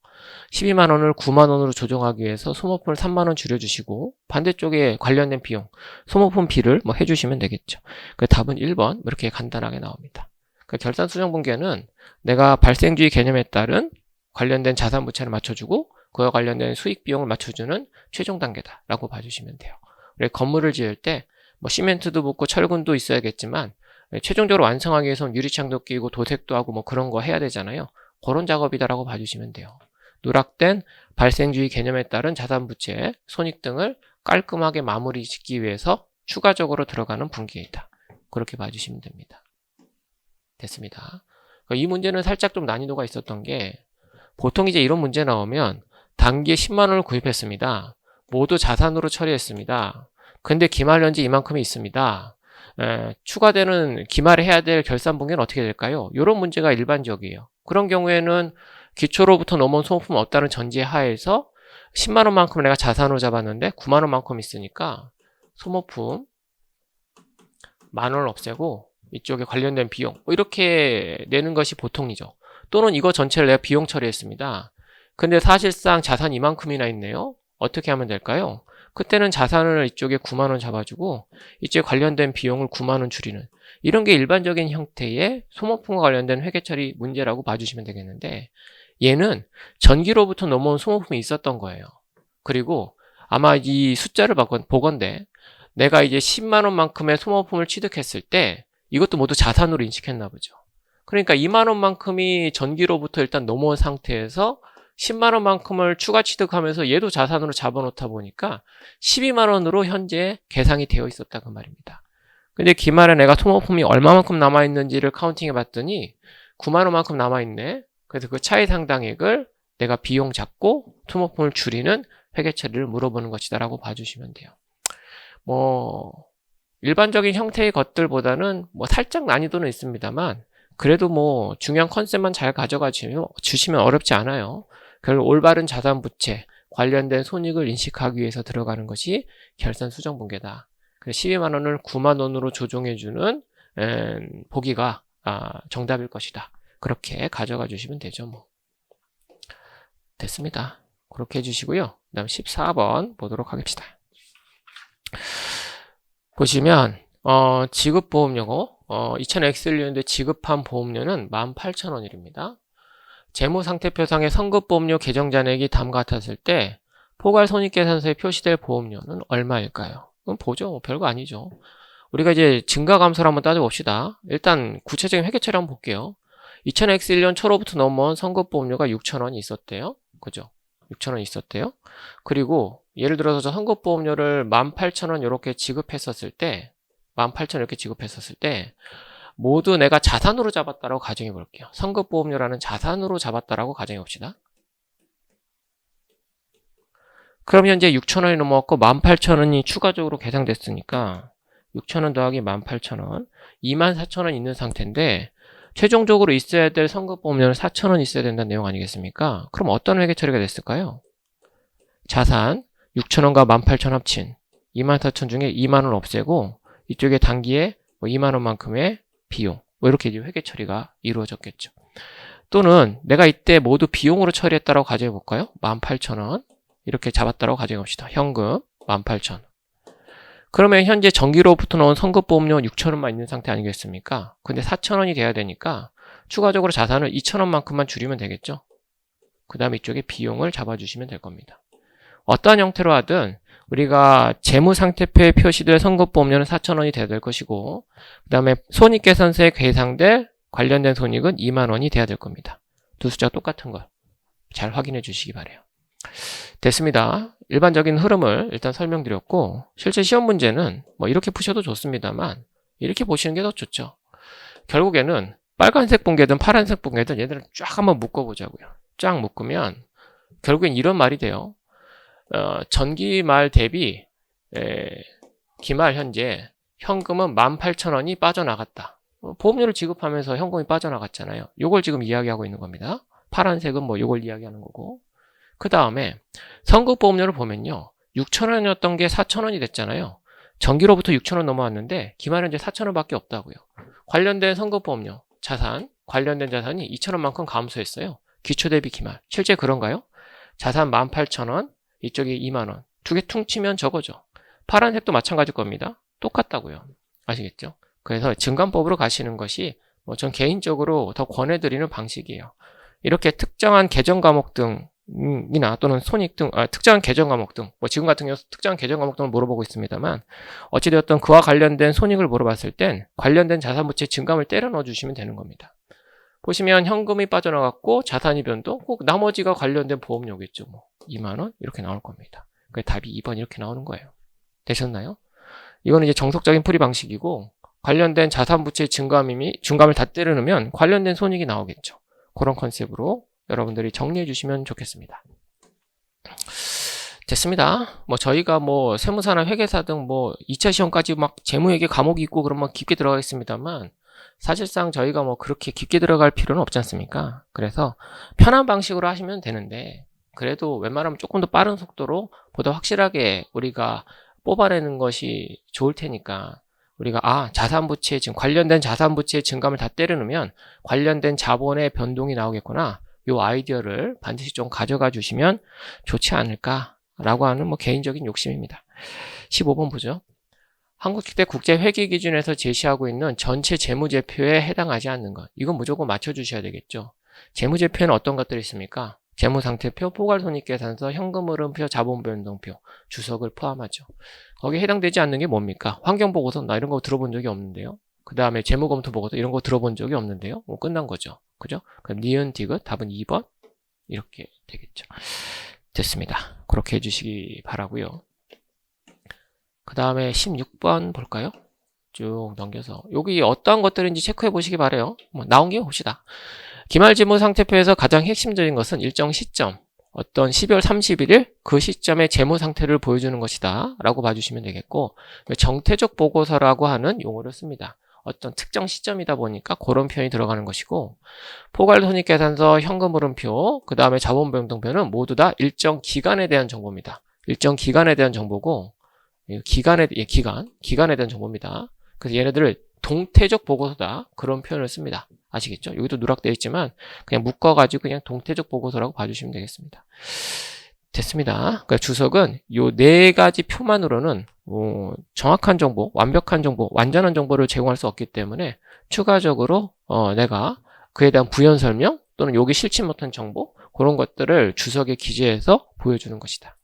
12만원을 9만원으로 조정하기 위해서 소모품을 3만원 줄여주시고 반대쪽에 관련된 비용, 소모품 비를 뭐 해주시면 되겠죠. 그 답은 1번 이렇게 간단하게 나옵니다. 그러니까 결산 수정 분계는 내가 발생주의 개념에 따른 관련된 자산 부채를 맞춰주고 그와 관련된 수익 비용을 맞춰주는 최종 단계다라고 봐주시면 돼요. 우리 건물을 지을 때 뭐 시멘트도 붓고 철근도 있어야겠지만 최종적으로 완성하기 위해서는 유리창도 끼고 도색도 하고 뭐 그런 거 해야 되잖아요. 그런 작업이다라고 봐주시면 돼요. 누락된 발생주의 개념에 따른 자산 부채, 손익 등을 깔끔하게 마무리 짓기 위해서 추가적으로 들어가는 분기이다. 그렇게 봐주시면 됩니다. 됐습니다. 이 문제는 살짝 좀 난이도가 있었던 게 보통 이제 이런 문제 나오면 단기에 10만원을 구입했습니다. 모두 자산으로 처리했습니다. 근데 기말 현재 이만큼이 있습니다. 추가되는 기말에 해야 될 결산 분계는 어떻게 될까요? 이런 문제가 일반적이에요. 그런 경우에는 기초로부터 넘어온 소모품은 없다는 전제 하에서 10만원만큼 내가 자산으로 잡았는데 9만원만큼 있으니까 소모품 만원을 없애고 이쪽에 관련된 비용 뭐 이렇게 내는 것이 보통이죠. 또는 이거 전체를 내가 비용 처리했습니다. 근데 사실상 자산 이만큼이나 있네요. 어떻게 하면 될까요? 그때는 자산을 이쪽에 9만원 잡아주고 이쪽에 관련된 비용을 9만원 줄이는 이런 게 일반적인 형태의 소모품과 관련된 회계처리 문제라고 봐주시면 되겠는데 얘는 전기로부터 넘어온 소모품이 있었던 거예요. 그리고 아마 이 숫자를 보건대 내가 이제 10만원만큼의 소모품을 취득했을 때 이것도 모두 자산으로 인식했나 보죠. 그러니까 2만원만큼이 전기로부터 일단 넘어온 상태에서 10만원만큼을 추가 취득하면서 얘도 자산으로 잡아놓다 보니까 12만원으로 현재 계상이 되어 있었다 그 말입니다. 근데 기말에 내가 소모품이 얼마만큼 남아있는지를 카운팅해 봤더니 9만원만큼 남아있네. 그래서 그 차이 상당액을 내가 비용 잡고 소모품을 줄이는 회계 처리를 물어보는 것이다 라고 봐주시면 돼요. 뭐 일반적인 형태의 것들보다는 뭐 살짝 난이도는 있습니다만 그래도 뭐 중요한 컨셉만 잘 가져가 주시면 어렵지 않아요. 결국 올바른 자산 부채 관련된 손익을 인식하기 위해서 들어가는 것이 결산 수정 분계다. 그래서 12만원을 9만원으로 조정해주는 보기가 정답일 것이다. 그렇게 가져가 주시면 되죠. 뭐. 됐습니다. 그렇게 해주시고요. 그 다음 14번 보도록 하겠습니다. 보시면 지급보험료고 2000X년도에 지급한 보험료는 18,000원입니다. 재무상태표상의 선급보험료 계정잔액이 다음과 같았을 때 포괄손익계산서에 표시될 보험료는 얼마일까요? 그럼 보죠. 별거 아니죠. 우리가 이제 증가감소를 한번 따져봅시다. 일단 구체적인 회계처리 한번 볼게요. 2000X1년 초로부터 넘어온 선급보험료가 6,000원이 있었대요. 그죠? 6,000원 있었대요. 그리고 예를 들어서 저 선급보험료를 18,000원 이렇게 지급했었을 때 18,000원 이렇게 지급했었을 때 모두 내가 자산으로 잡았다라고 가정해 볼게요. 선급보험료라는 자산으로 잡았다라고 가정해 봅시다. 그럼 현재 6,000원이 넘어왔고 18,000원이 추가적으로 계상됐으니까 6,000원 더하기 18,000원 24,000원 있는 상태인데 최종적으로 있어야 될 선급보험료는 4,000원 있어야 된다는 내용 아니겠습니까? 그럼 어떤 회계 처리가 됐을까요? 자산 6,000원과 18,000원 합친 24,000원 중에 2만원 없애고 이쪽에 단기에 뭐 2만원만큼의 비용 뭐 이렇게 이제 회계 처리가 이루어졌겠죠. 또는 내가 이때 모두 비용으로 처리했다라고 가정해 볼까요? 18,000원 이렇게 잡았다라고 가정해 봅시다. 현금 18,000원. 그러면 현재 정기로부터 나온 선급보험료 6,000원만 있는 상태 아니겠습니까? 근데 4,000원이 돼야 되니까 추가적으로 자산을 2,000원만큼만 줄이면 되겠죠. 그 다음에 이쪽에 비용을 잡아주시면 될 겁니다. 어떠한 형태로 하든 우리가 재무상태표에 표시될 선급보험료는 4,000원이 돼야 될 것이고 그 다음에 손익계산서에 계상될 관련된 손익은 2만원이 돼야 될 겁니다. 두 숫자가 똑같은 걸 잘 확인해 주시기 바래요. 됐습니다. 일반적인 흐름을 일단 설명드렸고 실제 시험 문제는 뭐 이렇게 푸셔도 좋습니다만 이렇게 보시는 게 더 좋죠. 결국에는 빨간색 분계든 파란색 분계든 얘들을 쫙 한번 묶어보자고요. 쫙 묶으면 결국엔 이런 말이 돼요. 전기말 대비 기말 현재 현금은 18,000원이 빠져나갔다. 보험료를 지급하면서 현금이 빠져나갔잖아요. 요걸 지금 이야기하고 있는 겁니다. 파란색은 뭐 요걸 이야기하는 거고 그 다음에 선급보험료를 보면요. 6,000원이었던 게 4,000원이 됐잖아요. 전기로부터 6,000원 넘어왔는데 기말 현재 4,000원밖에 없다고요. 관련된 선급보험료 자산 관련된 자산이 2,000원만큼 감소했어요. 기초 대비 기말 실제 그런가요? 자산 18,000원 이쪽에 2만원 두 개 퉁치면 저거죠. 파란색도 마찬가지일 겁니다. 똑같다고요. 아시겠죠? 그래서 증감법으로 가시는 것이 뭐 전 개인적으로 더 권해드리는 방식이에요. 이렇게 특정한 계정 과목 등이나 또는 손익 등, 특정한 계정 과목 등, 뭐 지금 같은 경우 특정한 계정 과목 등을 물어보고 있습니다만 어찌되었든 그와 관련된 손익을 물어봤을 땐 관련된 자산부채 증감을 때려 넣어 주시면 되는 겁니다. 보시면 현금이 빠져나갔고 자산이 변동, 꼭 나머지가 관련된 보험료겠죠. 뭐 2만원 이렇게 나올 겁니다. 그 답이 2번 이렇게 나오는 거예요. 되셨나요? 이거는 이제 정석적인 풀이 방식이고 관련된 자산부채 중감을 다 때려 넣으면 관련된 손익이 나오겠죠. 그런 컨셉으로 여러분들이 정리해 주시면 좋겠습니다. 됐습니다. 뭐 저희가 뭐 세무사나 회계사 등 뭐 2차 시험까지 막 재무회계 과목이 있고 그러면 깊게 들어가겠습니다만 사실상 저희가 뭐 그렇게 깊게 들어갈 필요는 없지 않습니까? 그래서 편한 방식으로 하시면 되는데 그래도 웬만하면 조금 더 빠른 속도로 보다 확실하게 우리가 뽑아내는 것이 좋을 테니까 우리가 자산부채 지금 관련된 자산부채 증감을 다 때려 넣으면 관련된 자본의 변동이 나오겠구나. 요 아이디어를 반드시 좀 가져가 주시면 좋지 않을까라고 하는 뭐 개인적인 욕심입니다. 15번 보죠. 한국기대 국제회계기준에서 제시하고 있는 전체 재무제표에 해당하지 않는 것. 이건 무조건 맞춰주셔야 되겠죠. 재무제표에는 어떤 것들이 있습니까? 재무상태표, 포괄손익계산서, 현금흐름표, 자본변동표, 주석을 포함하죠. 거기에 해당되지 않는 게 뭡니까? 환경보고서 나 이런 거 들어본 적이 없는데요. 그 다음에 재무검토보고서 이런 거 들어본 적이 없는데요. 뭐 끝난 거죠. 그죠? 그럼 니은, 디귿, 답은 2번 이렇게 되겠죠. 됐습니다. 그렇게 해주시기 바라고요. 그 다음에 16번 볼까요? 쭉 넘겨서 여기 어떠한 것들인지 체크해 보시기 바래요. 뭐 나온 김에 봅시다. 기말재무상태표에서 가장 핵심적인 것은 일정 시점, 어떤 12월 31일 그 시점의 재무상태를 보여주는 것이다 라고 봐주시면 되겠고 정태적 보고서라고 하는 용어를 씁니다. 어떤 특정 시점이다 보니까 그런 표현이 들어가는 것이고 포괄손익계산서, 현금흐름표, 그 다음에 자본변동표는 모두 다 일정 기간에 대한 정보입니다. 일정 기간에 대한 정보고 기간에 대한 정보입니다. 그래서 얘네들을 동태적 보고서다 그런 표현을 씁니다. 아시겠죠? 여기도 누락되어 있지만 그냥 묶어가지고 그냥 동태적 보고서라고 봐주시면 되겠습니다. 됐습니다. 그러니까 주석은 요 네 가지 표만으로는 정확한 정보, 완벽한 정보, 완전한 정보를 제공할 수 없기 때문에 추가적으로 내가 그에 대한 부연 설명 또는 여기 실지 못한 정보 그런 것들을 주석에 기재해서 보여주는 것이다.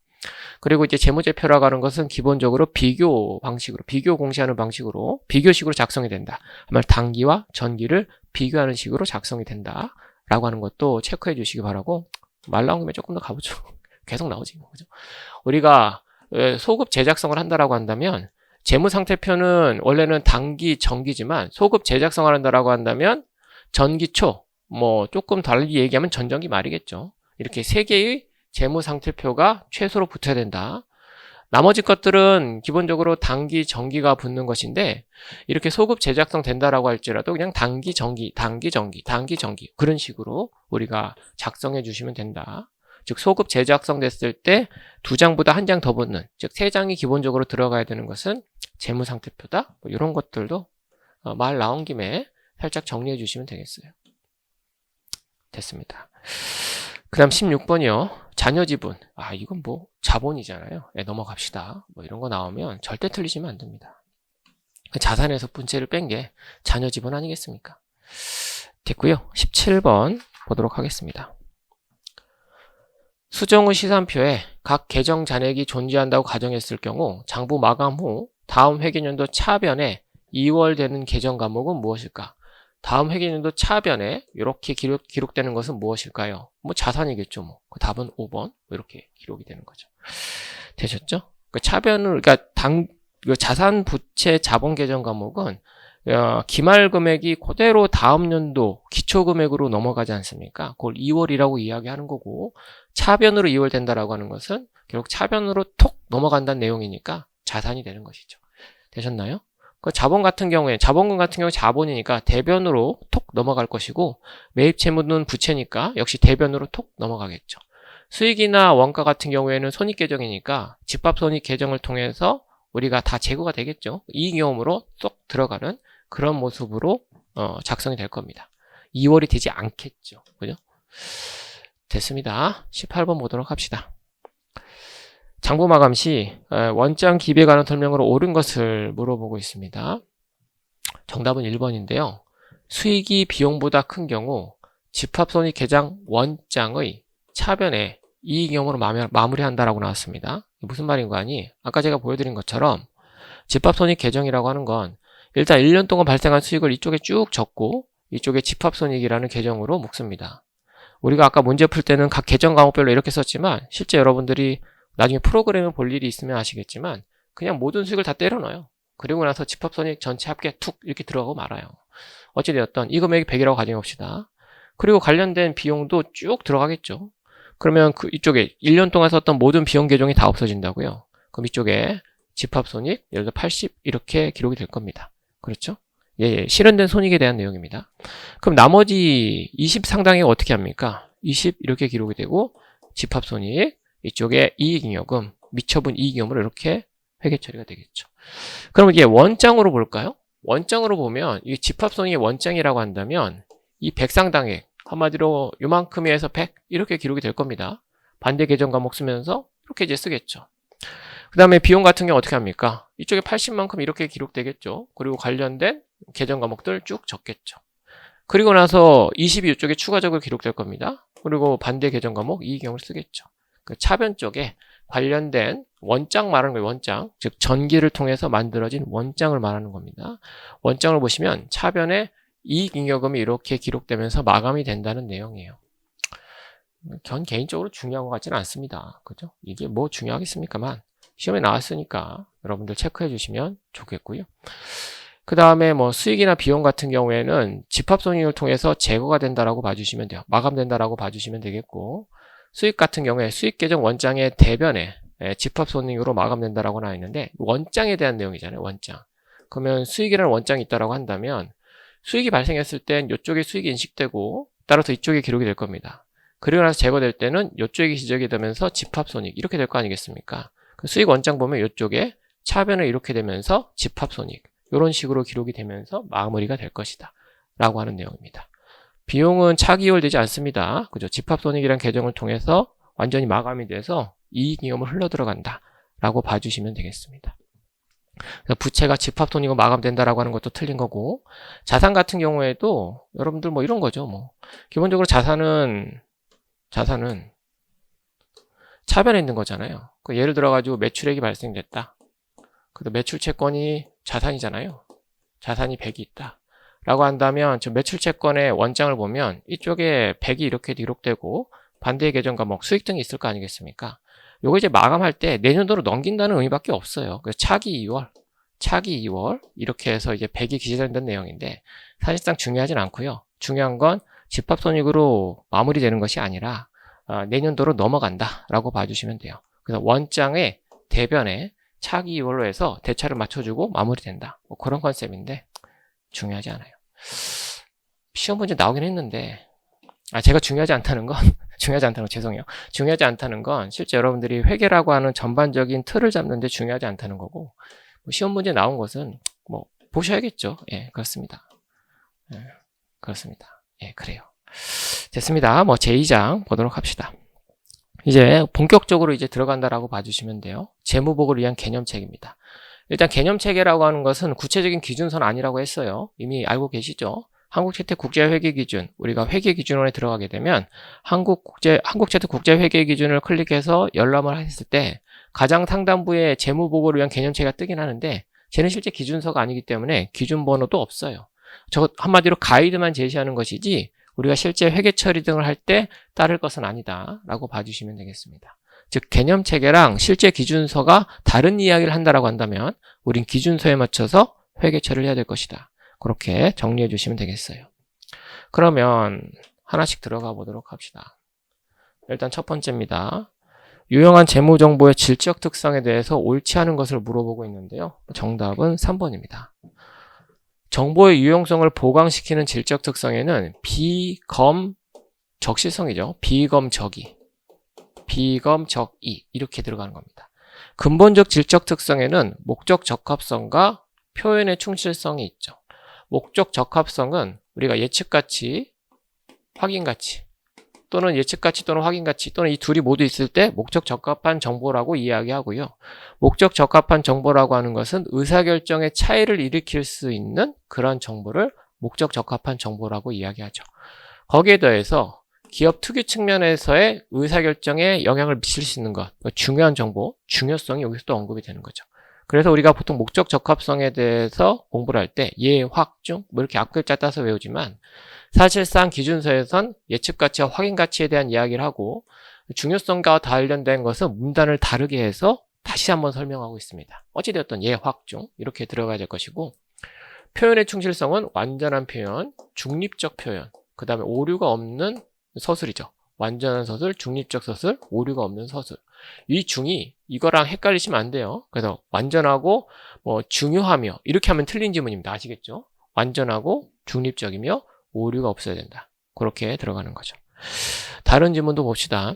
그리고 이제 재무제표라고 하는 것은 기본적으로 비교 방식으로, 비교 공시하는 방식으로, 비교식으로 작성이 된다. 아마 단기와 전기를 비교하는 식으로 작성이 된다. 라고 하는 것도 체크해 주시기 바라고, 말 나온 김에 조금 더 가보죠. 계속 나오지. 그죠? 우리가 소급 제작성을 한다라고 한다면, 재무상태표는 원래는 단기, 전기지만, 소급 제작성을 한다라고 한다면, 전기, 초, 뭐, 조금 달리 얘기하면 전전기 말이겠죠. 이렇게 세 개의 재무상태표가 최소로 붙어야 된다. 나머지 것들은 기본적으로 단기, 정기가 붙는 것인데 이렇게 소급 제작성 된다라고 할지라도 그냥 단기, 정기, 단기, 정기, 단기, 정기 그런 식으로 우리가 작성해 주시면 된다. 즉 소급 제작성 됐을 때 2장보다 1장 더 붙는, 즉 3장이 기본적으로 들어가야 되는 것은 재무상태표다. 뭐 이런 것들도 말 나온 김에 살짝 정리해 주시면 되겠어요. 됐습니다. 그 다음 16번이요. 자녀 지분. 이건 뭐 자본이잖아요. 넘어갑시다. 뭐 이런 거 나오면 절대 틀리시면 안 됩니다. 자산에서 분체를 뺀 게 자녀 지분 아니겠습니까? 됐고요. 17번 보도록 하겠습니다. 수정 후 시산표에 각 계정 잔액이 존재한다고 가정했을 경우 장부 마감 후 다음 회계연도 차변에 2월 되는 계정 과목은 무엇일까? 다음 회계연도 차변에 이렇게 기록되는 것은 무엇일까요? 뭐 자산이겠죠. 뭐. 그 답은 5번. 이렇게 기록이 되는 거죠. 되셨죠? 그 차변을, 그러니까 자산 부채 자본 계정 과목은 기말 금액이 그대로 다음 연도 기초 금액으로 넘어가지 않습니까? 그걸 2월이라고 이야기하는 거고, 차변으로 2월 된다라고 하는 것은 결국 차변으로 톡 넘어간다는 내용이니까 자산이 되는 것이죠. 되셨나요? 그 자본금 같은 경우에 자본이니까 대변으로 톡 넘어갈 것이고, 매입 채무는 부채니까 역시 대변으로 톡 넘어가겠죠. 수익이나 원가 같은 경우에는 손익 계정이니까 집합 손익 계정을 통해서 우리가 다 제거가 되겠죠. 이익용으로 쏙 들어가는 그런 모습으로 작성이 될 겁니다. 2월이 되지 않겠죠. 그죠? 됐습니다. 18번 보도록 합시다. 장부 마감 시 원장 기입에 관한 설명으로 옳은 것을 물어보고 있습니다. 정답은 1번인데요. 수익이 비용보다 큰 경우 집합손익 계장 원장의 차변에 이익용으로 마무리한다라고 나왔습니다. 무슨 말인 거 아니? 아까 제가 보여드린 것처럼 집합손익 계정이라고 하는 건 일단 1년 동안 발생한 수익을 이쪽에 쭉 적고 이쪽에 집합손익이라는 계정으로 묶습니다. 우리가 아까 문제 풀 때는 각 계정 과목별로 이렇게 썼지만 실제 여러분들이 나중에 프로그램을 볼 일이 있으면 아시겠지만 그냥 모든 수익을 다 때려 넣어요. 그리고 나서 집합손익 전체 합계 툭 이렇게 들어가고 말아요. 어찌되었던 이 금액이 100이라고 가정해봅시다. 그리고 관련된 비용도 쭉 들어가겠죠. 그러면 이쪽에 1년 동안 썼던 모든 비용 계정이 다 없어진다고요. 그럼 이쪽에 집합손익 예를 들어 80 이렇게 기록이 될 겁니다. 그렇죠? 예, 실현된 손익에 대한 내용입니다. 그럼 나머지 20 상당히 어떻게 합니까? 20 이렇게 기록이 되고 집합손익 이쪽에 이익잉여금, 미처분 이익잉여금으로 이렇게 회계 처리가 되겠죠. 그럼 이게 원장으로 볼까요? 원장으로 보면 이 집합손익의 원장이라고 한다면 이 100상당액 한마디로 요만큼에서 100 이렇게 기록이 될 겁니다. 반대 계정 과목 쓰면서 이렇게 이제 쓰겠죠. 그 다음에 비용 같은 경우 어떻게 합니까? 이쪽에 80만큼 이렇게 기록되겠죠. 그리고 관련된 계정 과목들 쭉 적겠죠. 그리고 나서 20이 이쪽에 추가적으로 기록될 겁니다. 그리고 반대 계정 과목 이익잉여금을 쓰겠죠. 그 차변 쪽에 관련된 원장 말하는 거예요. 원장. 즉 전기를 통해서 만들어진 원장을 말하는 겁니다. 원장을 보시면 차변에 이익잉여금이 이렇게 기록되면서 마감이 된다는 내용이에요. 전 개인적으로 중요한 것 같지는 않습니다. 그죠? 이게 뭐 중요하겠습니까만 시험에 나왔으니까 여러분들 체크해 주시면 좋겠고요. 그 다음에 뭐 수익이나 비용 같은 경우에는 집합손익을 통해서 제거가 된다라고 봐주시면 돼요. 마감된다라고 봐주시면 되겠고, 수익 같은 경우에 수익 계정 원장의 대변에 집합손익으로 마감된다라고 나와 있는데 원장에 대한 내용이잖아요. 원장. 그러면 수익이라는 원장이 있다라고 한다면 수익이 발생했을 땐 이쪽에 수익이 인식되고 따라서 이쪽에 기록이 될 겁니다. 그리고 나서 제거될 때는 이쪽에 지적이 되면서 집합손익 이렇게 될 거 아니겠습니까? 수익 원장 보면 이쪽에 차변을 이렇게 되면서 집합손익 이런 식으로 기록이 되면서 마무리가 될 것이다 라고 하는 내용입니다. 비용은 차기월 되지 않습니다. 그죠? 집합손익이라는 계정을 통해서 완전히 마감이 돼서 이익잉여금을 흘러 들어간다 라고 봐주시면 되겠습니다. 부채가 집합손익으로 마감된다라고 하는 것도 틀린 거고, 자산 같은 경우에도 여러분들 뭐 이런 거죠. 뭐 기본적으로 자산은 차변에 있는 거잖아요. 예를 들어가지고 매출액이 발생됐다. 그래도 매출채권이 자산이잖아요. 자산이 100이 있다 라고 한다면 저 매출채권의 원장을 보면 이쪽에 100이 이렇게 기록되고 반대의 계정 과목 수익 등이 있을 거 아니겠습니까? 요거 이제 마감할 때 내년도로 넘긴다는 의미밖에 없어요. 그래서 차기 2월 이렇게 해서 이제 100이 기재된다는 내용인데 사실상 중요하진 않고요. 중요한 건 집합손익으로 마무리되는 것이 아니라 내년도로 넘어간다 라고 봐주시면 돼요. 그래서 원장의 대변에 차기 이걸로 해서 대차를 맞춰주고 마무리된다. 뭐 그런 컨셉인데 중요하지 않아요. 시험 문제 나오긴 했는데 제가 중요하지 않다는 건 중요하지 않다는 건 죄송해요. 중요하지 않다는 건 실제 여러분들이 회계라고 하는 전반적인 틀을 잡는데 중요하지 않다는 거고 뭐 시험 문제 나온 것은 뭐 보셔야겠죠. 예, 그렇습니다. 예, 그렇습니다. 예, 그래요. 됐습니다. 뭐 제2장 보도록 합시다. 이제 본격적으로 이제 들어간다라고 봐주시면 돼요. 재무복을 위한 개념체계입니다. 일단 개념체계라고 하는 것은 구체적인 기준서는 아니라고 했어요. 이미 알고 계시죠? 한국채택국제회계기준, 우리가 회계기준원에 들어가게 되면 한국채택국제회계기준을 클릭해서 열람을 했을 때 가장 상단부에 재무보고를 위한 개념체계가 뜨긴 하는데 쟤는 실제 기준서가 아니기 때문에 기준번호도 없어요. 저 한마디로 가이드만 제시하는 것이지 우리가 실제 회계 처리 등을 할 때 따를 것은 아니다 라고 봐주시면 되겠습니다. 즉 개념체계랑 실제 기준서가 다른 이야기를 한다라고 한다면 우린 기준서에 맞춰서 회계 처리를 해야 될 것이다. 그렇게 정리해 주시면 되겠어요. 그러면 하나씩 들어가 보도록 합시다. 일단 첫 번째입니다. 유용한 재무정보의 질적 특성에 대해서 옳지 않은 것을 물어보고 있는데요. 정답은 3번입니다. 정보의 유용성을 보강시키는 질적 특성에는 비검적시성이죠. 비검적이, 비검적이 이렇게 들어가는 겁니다. 근본적 질적 특성에는 목적 적합성과 표현의 충실성이 있죠. 목적 적합성은 우리가 예측가치, 확인가치 또는 예측가치 또는 확인가치 또는 이 둘이 모두 있을 때 목적 적합한 정보라고 이야기하고요. 목적 적합한 정보라고 하는 것은 의사결정의 차이를 일으킬 수 있는 그런 정보를 목적 적합한 정보라고 이야기하죠. 거기에 더해서 기업 특유 측면에서의 의사결정에 영향을 미칠 수 있는 것, 중요한 정보, 중요성이 여기서 또 언급이 되는 거죠. 그래서 우리가 보통 목적 적합성에 대해서 공부를 할 때 예, 확, 중 뭐 이렇게 앞글자 따서 외우지만 사실상 기준서에선 예측가치와 확인가치에 대한 이야기를 하고 중요성과 관련된 것은 문단을 다르게 해서 다시 한번 설명하고 있습니다. 어찌되었든 예, 확, 중 이렇게 들어가야 될 것이고 표현의 충실성은 완전한 표현, 중립적 표현, 그 다음에 오류가 없는 서술이죠. 완전한 서술, 중립적 서술, 오류가 없는 서술. 이 중이 이거랑 헷갈리시면 안 돼요. 그래서 완전하고 뭐 중요하며 이렇게 하면 틀린 지문입니다. 아시겠죠? 완전하고 중립적이며 오류가 없어야 된다. 그렇게 들어가는 거죠. 다른 지문도 봅시다.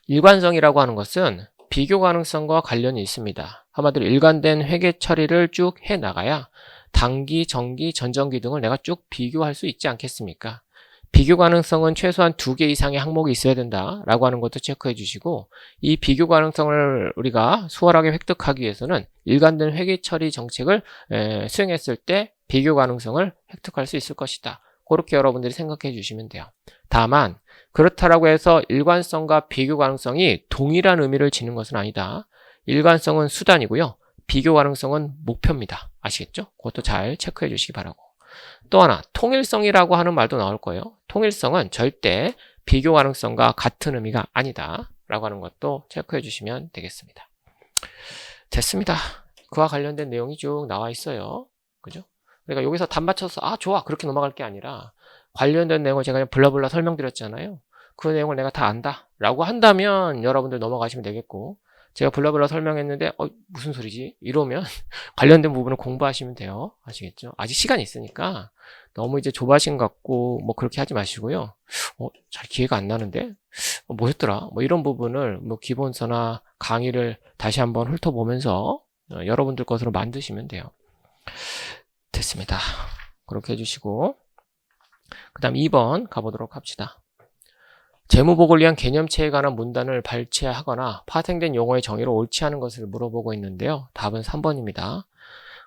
일관성이라고 하는 것은 비교 가능성과 관련이 있습니다. 한마디로 일관된 회계 처리를 쭉 해나가야 단기, 정기, 전정기 등을 내가 쭉 비교할 수 있지 않겠습니까? 비교 가능성은 최소한 2개 이상의 항목이 있어야 된다라고 하는 것도 체크해 주시고 이 비교 가능성을 우리가 수월하게 획득하기 위해서는 일관된 회계 처리 정책을 수행했을 때 비교 가능성을 획득할 수 있을 것이다. 그렇게 여러분들이 생각해 주시면 돼요. 다만 그렇다라고 해서 일관성과 비교 가능성이 동일한 의미를 지닌 것은 아니다. 일관성은 수단이고요. 비교 가능성은 목표입니다. 아시겠죠? 그것도 잘 체크해 주시기 바라고. 또 하나, 통일성이라고 하는 말도 나올 거예요. 통일성은 절대 비교 가능성과 같은 의미가 아니다 라고 하는 것도 체크해 주시면 되겠습니다. 됐습니다. 그와 관련된 내용이 쭉 나와 있어요. 그죠? 그러니까 여기서 답 맞춰서 좋아 그렇게 넘어갈 게 아니라 관련된 내용을 제가 그냥 블라블라 설명드렸잖아요. 그 내용을 내가 다 안다 라고 한다면 여러분들 넘어가시면 되겠고 제가 블라블라 설명했는데 무슨 소리지? 이러면 관련된 부분을 공부하시면 돼요. 아시겠죠? 아직 시간이 있으니까 너무 이제 조바심 갖고 뭐 그렇게 하지 마시고요. 잘 기회가 안 나는데 뭐였더라? 뭐 이런 부분을 뭐 기본서나 강의를 다시 한번 훑어보면서 여러분들 것으로 만드시면 돼요. 됐습니다. 그렇게 해주시고 그 다음 2번 가보도록 합시다. 재무복을 위한 개념체에 관한 문단을 발췌하거나 파생된 용어의 정의를 옳지 않은 것을 물어보고 있는데요. 답은 3번입니다.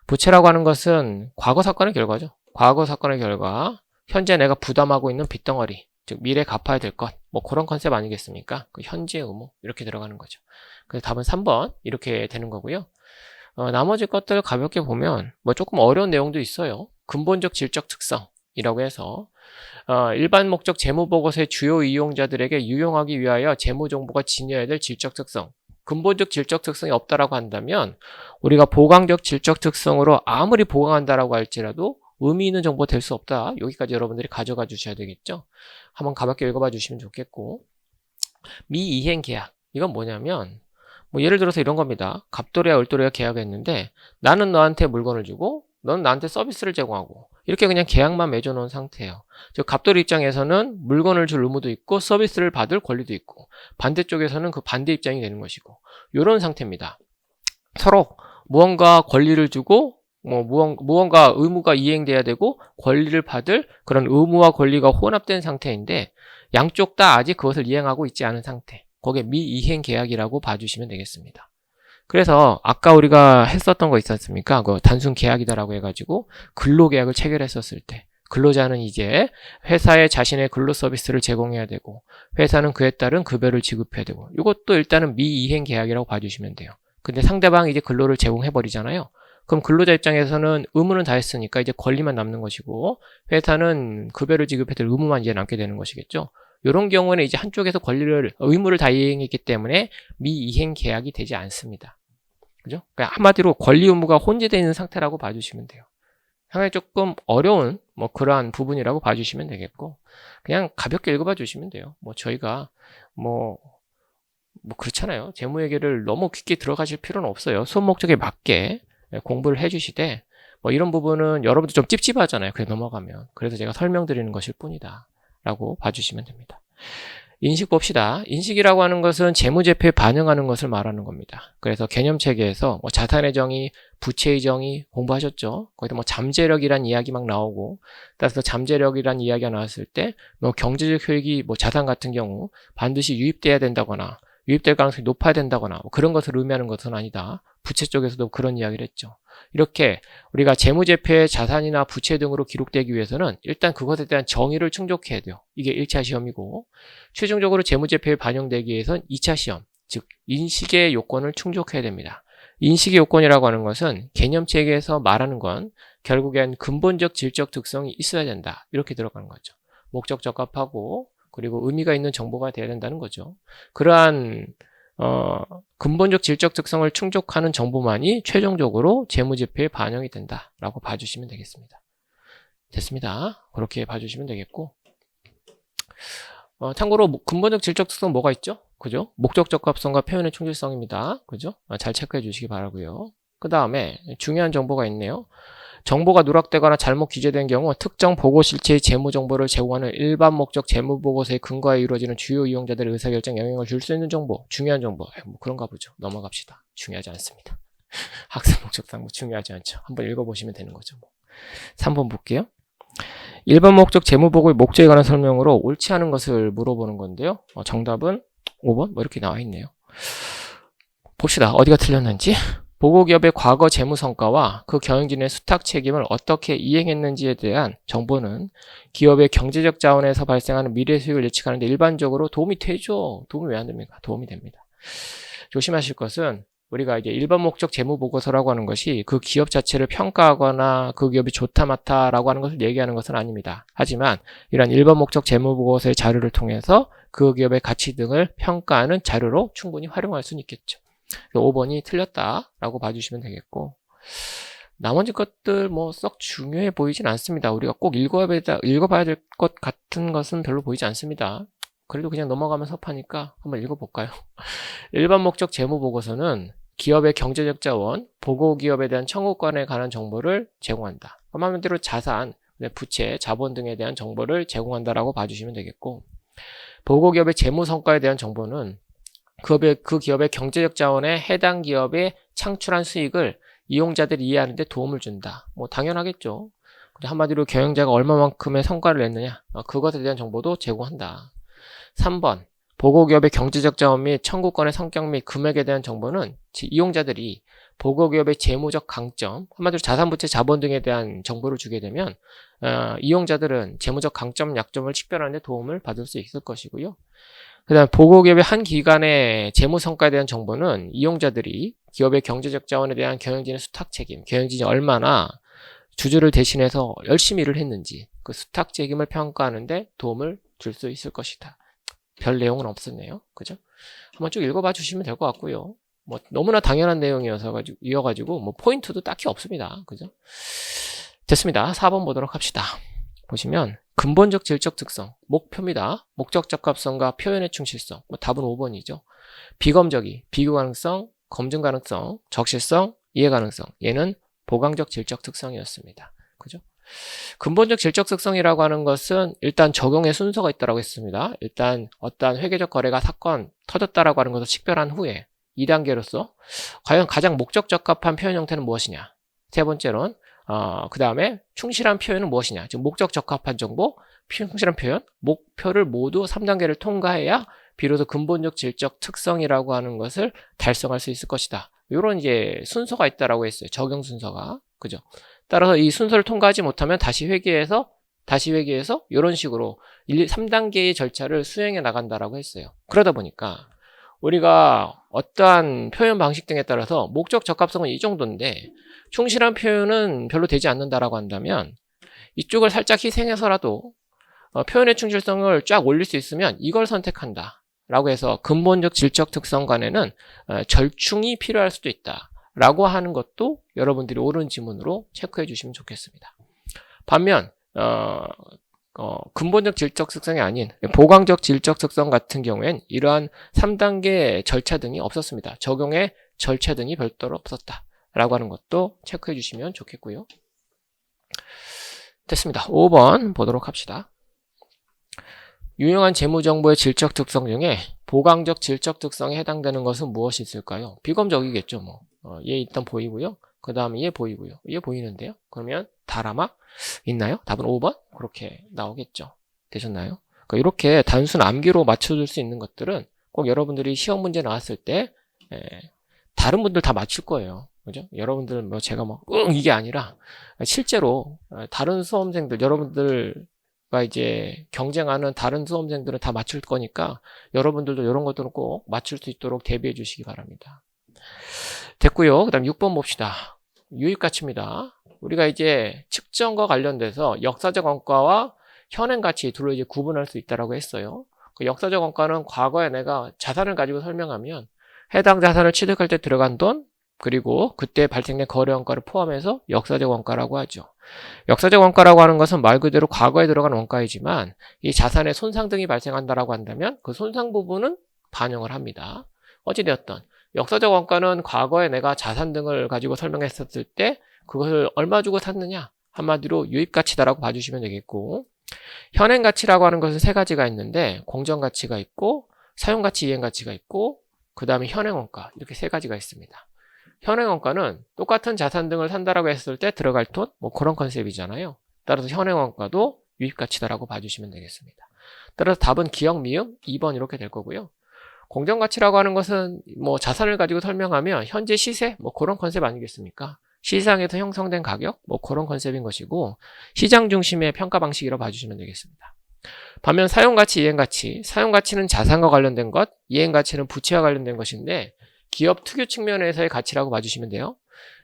부채라고 하는 것은 과거 사건의 결과죠. 과거 사건의 결과, 현재 내가 부담하고 있는 빚덩어리, 즉 미래 갚아야 될 것, 뭐 그런 컨셉 아니겠습니까? 그 현재의 의무 이렇게 들어가는 거죠. 그래서 답은 3번 이렇게 되는 거고요. 나머지 것들 가볍게 보면 뭐 조금 어려운 내용도 있어요. 근본적 질적 특성이라고 해서 일반 목적 재무보고서의 주요 이용자들에게 유용하기 위하여 재무정보가 지녀야 될 질적 특성. 근본적 질적 특성이 없다라고 한다면 우리가 보강적 질적 특성으로 아무리 보강한다라고 할지라도 의미 있는 정보가 될 수 없다. 여기까지 여러분들이 가져가 주셔야 되겠죠. 한번 가볍게 읽어봐 주시면 좋겠고 미이행 계약. 이건 뭐냐면 뭐 예를 들어서 이런 겁니다. 갑돌이와 을돌이가 계약했는데 나는 너한테 물건을 주고 넌 나한테 서비스를 제공하고 이렇게 그냥 계약만 맺어놓은 상태예요. 즉 갑돌이 입장에서는 물건을 줄 의무도 있고 서비스를 받을 권리도 있고 반대쪽에서는 그 반대 입장이 되는 것이고 이런 상태입니다. 서로 무언가 권리를 주고 뭐 무언가 의무가 이행돼야 되고 권리를 받을 그런 의무와 권리가 혼합된 상태인데 양쪽 다 아직 그것을 이행하고 있지 않은 상태. 거기에 미이행 계약이라고 봐주시면 되겠습니다. 그래서 아까 우리가 했었던 거 있지 않습니까? 그 단순 계약이다라고 해가지고 근로계약을 체결했었을 때 근로자는 이제 회사에 자신의 근로 서비스를 제공해야 되고 회사는 그에 따른 급여를 지급해야 되고 이것도 일단은 미이행 계약이라고 봐주시면 돼요. 근데 상대방이 이제 근로를 제공해버리잖아요. 그럼 근로자 입장에서는 의무는 다 했으니까 이제 권리만 남는 것이고 회사는 급여를 지급해야 될 의무만 이제 남게 되는 것이겠죠. 이런 경우는 이제 한쪽에서 의무를 다 이행했기 때문에 미이행 계약이 되지 않습니다. 그죠? 그러니까 한마디로 권리 의무가 혼재되어 있는 상태라고 봐주시면 돼요. 상당히 조금 어려운 뭐 그러한 부분이라고 봐주시면 되겠고 그냥 가볍게 읽어봐 주시면 돼요. 뭐 저희가 뭐 그렇잖아요. 재무회계를 너무 깊게 들어가실 필요는 없어요. 수업 목적에 맞게 공부를 해주시되 뭐 이런 부분은 여러분들 좀 찝찝하잖아요. 그래 넘어가면. 그래서 제가 설명드리는 것일 뿐이다 라고 봐주시면 됩니다. 인식 봅시다. 인식이라고 하는 것은 재무제표에 반영하는 것을 말하는 겁니다. 그래서 개념체계에서 뭐 자산의 정의, 부채의 정의 공부하셨죠? 거기다 뭐 잠재력이란 이야기 막 나오고 따라서 잠재력이란 이야기가 나왔을 때 뭐 경제적 효익이 뭐 자산 같은 경우 반드시 유입돼야 된다거나 유입될 가능성이 높아야 된다거나 뭐 그런 것을 의미하는 것은 아니다. 부채 쪽에서도 그런 이야기를 했죠. 이렇게 우리가 재무제표의 자산이나 부채 등으로 기록되기 위해서는 일단 그것에 대한 정의를 충족해야 돼요. 이게 1차 시험이고 최종적으로 재무제표에 반영되기 위해서는 2차 시험, 즉 인식의 요건을 충족해야 됩니다. 인식의 요건이라고 하는 것은 개념체계에서 말하는 건 결국엔 근본적 질적 특성이 있어야 된다. 이렇게 들어가는 거죠. 목적 적합하고 그리고 의미가 있는 정보가 돼야 된다는 거죠. 그러한 근본적 질적 특성을 충족하는 정보만이 최종적으로 재무제표에 반영이 된다라고 봐주시면 되겠습니다. 됐습니다. 그렇게 봐주시면 되겠고 참고로 근본적 질적 특성은 뭐가 있죠? 그죠? 목적 적합성과 표현의 충실성입니다. 그죠? 잘 체크해 주시기 바라고요. 그 다음에 중요한 정보가 있네요. 정보가 누락되거나 잘못 기재된 경우 특정 보고 실체의 재무 정보를 제공하는 일반 목적 재무 보고서의 근거에 이루어지는 주요 이용자들의 의사결정 영향을 줄 수 있는 정보, 중요한 정보. 뭐 그런가 보죠. 넘어갑시다. 중요하지 않습니다. 학습 목적상 뭐 중요하지 않죠. 한번 읽어보시면 되는 거죠. 3번 볼게요. 일반 목적 재무 보고의 목적에 관한 설명으로 옳지 않은 것을 물어보는 건데요. 정답은 5번 뭐 이렇게 나와 있네요. 봅시다. 어디가 틀렸는지. 보고기업의 과거 재무 성과와 그 경영진의 수탁 책임을 어떻게 이행했는지에 대한 정보는 기업의 경제적 자원에서 발생하는 미래 수익을 예측하는 데 일반적으로 도움이 되죠. 도움이 왜 안 됩니까? 도움이 됩니다. 조심하실 것은 우리가 이제 일반 목적 재무 보고서라고 하는 것이 그 기업 자체를 평가하거나 그 기업이 좋다 맞다라고 하는 것을 얘기하는 것은 아닙니다. 하지만 이러한 일반 목적 재무 보고서의 자료를 통해서 그 기업의 가치 등을 평가하는 자료로 충분히 활용할 수는 있겠죠. 5번이 틀렸다라고 봐주시면 되겠고 나머지 것들 뭐 썩 중요해 보이진 않습니다. 우리가 꼭 읽어봐야 될 것 같은 것은 별로 보이지 않습니다. 그래도 그냥 넘어가면서 파니까 한번 읽어볼까요? 일반 목적 재무 보고서는 기업의 경제적 자원, 보고기업에 대한 청구권에 관한 정보를 제공한다. 한마디로 자산, 부채, 자본 등에 대한 정보를 제공한다라고 봐주시면 되겠고 보고기업의 재무 성과에 대한 정보는 그 기업의 경제적 자원에 해당 기업에 창출한 수익을 이용자들이 이해하는 데 도움을 준다. 뭐 당연하겠죠. 한마디로 경영자가 얼마만큼의 성과를 냈느냐 그것에 대한 정보도 제공한다. 3번 보고기업의 경제적 자원 및 청구권의 성격 및 금액에 대한 정보는 이용자들이 보고기업의 재무적 강점, 한마디로 자산부채 자본 등에 대한 정보를 주게 되면 이용자들은 재무적 강점, 약점을 식별하는 데 도움을 받을 수 있을 것이고요. 그 다음 보고기업의 한 기관의 재무 성과에 대한 정보는 이용자들이 기업의 경제적 자원에 대한 경영진의 수탁 책임, 경영진이 얼마나 주주를 대신해서 열심히 일을 했는지 그 수탁 책임을 평가하는데 도움을 줄 수 있을 것이다. 별 내용은 없었네요. 그죠? 한번 쭉 읽어봐 주시면 될 것 같고요. 뭐 너무나 당연한 내용이어가지고 뭐 포인트도 딱히 없습니다. 그죠? 됐습니다. 4번 보도록 합시다. 보시면 근본적 질적 특성, 목표입니다. 목적 적합성과 표현의 충실성. 답은 5번이죠. 비검적이 비교 가능성, 검증 가능성, 적실성, 이해 가능성. 얘는 보강적 질적 특성이었습니다. 그죠? 근본적 질적 특성이라고 하는 것은 일단 적용의 순서가 있다고 했습니다. 일단 어떠한 회계적 거래가 사건 터졌다라고 하는 것을 식별한 후에 2단계로서 과연 가장 목적 적합한 표현 형태는 무엇이냐. 세 번째로는 그 다음에 충실한 표현은 무엇이냐. 즉 목적 적합한 정보, 충실한 표현, 목표를 모두 3단계를 통과해야 비로소 근본적 질적 특성이라고 하는 것을 달성할 수 있을 것이다. 이런 이제 순서가 있다라고 했어요. 적용 순서가. 그죠? 따라서 이 순서를 통과하지 못하면 다시 회계해서 이런 식으로 3단계의 절차를 수행해 나간다라고 했어요. 그러다 보니까 우리가 어떠한 표현 방식 등에 따라서 목적 적합성은 이 정도인데 충실한 표현은 별로 되지 않는다라고 한다면 이쪽을 살짝 희생해서라도 표현의 충실성을 쫙 올릴 수 있으면 이걸 선택한다 라고 해서 근본적 질적 특성 간에는 절충이 필요할 수도 있다 라고 하는 것도 여러분들이 옳은 지문으로 체크해 주시면 좋겠습니다. 반면 근본적 질적 특성이 아닌 보강적 질적 특성 같은 경우엔 이러한 3단계 절차 등이 없었습니다. 적용의 절차 등이 별도로 없었다 라고 하는 것도 체크해 주시면 좋겠고요. 됐습니다. 5번 보도록 합시다. 유용한 재무정보의 질적 특성 중에 보강적 질적 특성에 해당되는 것은 무엇이 있을까요? 비검적이겠죠. 뭐. 얘 일단 보이고요. 그 다음에 얘 보이고요. 얘 보이는데요. 그러면 다라마 있나요? 답은 5번? 그렇게 나오겠죠. 되셨나요? 그러니까 이렇게 단순 암기로 맞춰줄 수 있는 것들은 꼭 여러분들이 시험 문제 나왔을 때 다른 분들 다 맞출 거예요. 그죠? 여러분들 뭐 제가 이게 아니라 실제로 다른 수험생들 여러분들과 이제 경쟁하는 다른 수험생들은 다 맞출 거니까 여러분들도 이런 것들은 꼭 맞출 수 있도록 대비해 주시기 바랍니다. 됐고요. 그 다음 6번 봅시다. 유입가치입니다. 우리가 이제 측정과 관련돼서 역사적 원가와 현행 가치 둘로 이제 구분할 수 있다라고 했어요. 그 역사적 원가는 과거에 내가 자산을 가지고 설명하면 해당 자산을 취득할 때 들어간 돈, 그리고 그때 발생된 거래 원가를 포함해서 역사적 원가라고 하죠. 역사적 원가라고 하는 것은 말 그대로 과거에 들어간 원가이지만 이 자산의 손상 등이 발생한다라고 한다면 그 손상 부분은 반영을 합니다. 어찌되었던 역사적 원가는 과거에 내가 자산 등을 가지고 설명했었을 때 그것을 얼마 주고 샀느냐, 한마디로 유입가치다라고 봐주시면 되겠고, 현행가치라고 하는 것은 세 가지가 있는데 공정가치가 있고 사용가치, 이행가치가 있고 그 다음에 현행원가, 이렇게 세 가지가 있습니다. 현행원가는 똑같은 자산 등을 산다라고 했을 때 들어갈 돈, 뭐 그런 컨셉이잖아요. 따라서 현행원가도 유입가치다라고 봐주시면 되겠습니다. 따라서 답은 기억, 미음, 2번 이렇게 될 거고요. 공정가치라고 하는 것은 뭐 자산을 가지고 설명하면 현재 시세, 뭐 그런 컨셉 아니겠습니까? 시장에서 형성된 가격, 뭐 그런 컨셉인 것이고 시장 중심의 평가 방식이라고 봐주시면 되겠습니다. 반면 사용가치, 이행가치, 사용가치는 자산과 관련된 것, 이행가치는 부채와 관련된 것인데 기업 특유 측면에서의 가치라고 봐주시면 돼요.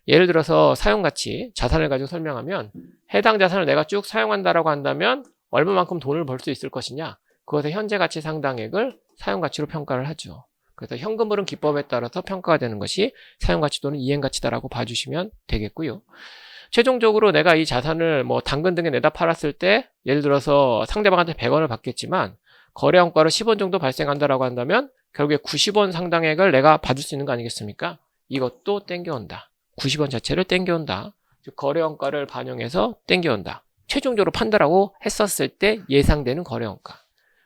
예를 들어서 사용가치, 자산을 가지고 설명하면 해당 자산을 내가 쭉 사용한다라고 한다면 얼마만큼 돈을 벌 수 있을 것이냐, 그것의 현재 가치 상당액을 사용가치로 평가를 하죠. 그래서 현금흐름 기법에 따라서 평가가 되는 것이 사용가치 또는 이행가치다라고 봐주시면 되겠고요. 최종적으로 내가 이 자산을 뭐 당근 등에 내다 팔았을 때 예를 들어서 상대방한테 100원을 받겠지만 거래원가로 10원 정도 발생한다라고 한다면 결국에 90원 상당액을 내가 받을 수 있는 거 아니겠습니까? 이것도 땡겨온다. 90원 자체를 땡겨온다. 즉 거래원가를 반영해서 땡겨온다. 최종적으로 판다라고 했었을 때 예상되는 거래원가.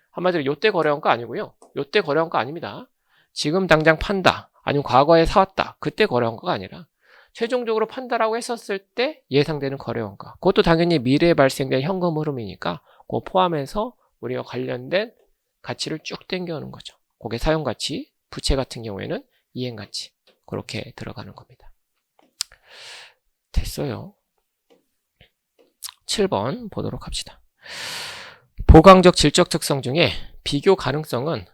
한마디로 요때 거래원가 아니고요. 요때 거래원가 아닙니다. 지금 당장 판다, 아니면 과거에 사왔다, 그때 거래원가가 아니라 최종적으로 판다라고 했었을 때 예상되는 거래원가. 그것도 당연히 미래에 발생된 현금 흐름이니까 그거 포함해서 우리가 관련된 가치를 쭉 땡겨오는 거죠. 그게 사용가치, 부채 같은 경우에는 이행가치, 그렇게 들어가는 겁니다. 됐어요. 7번 보도록 합시다. 보강적 질적 특성 중에 비교 가능성은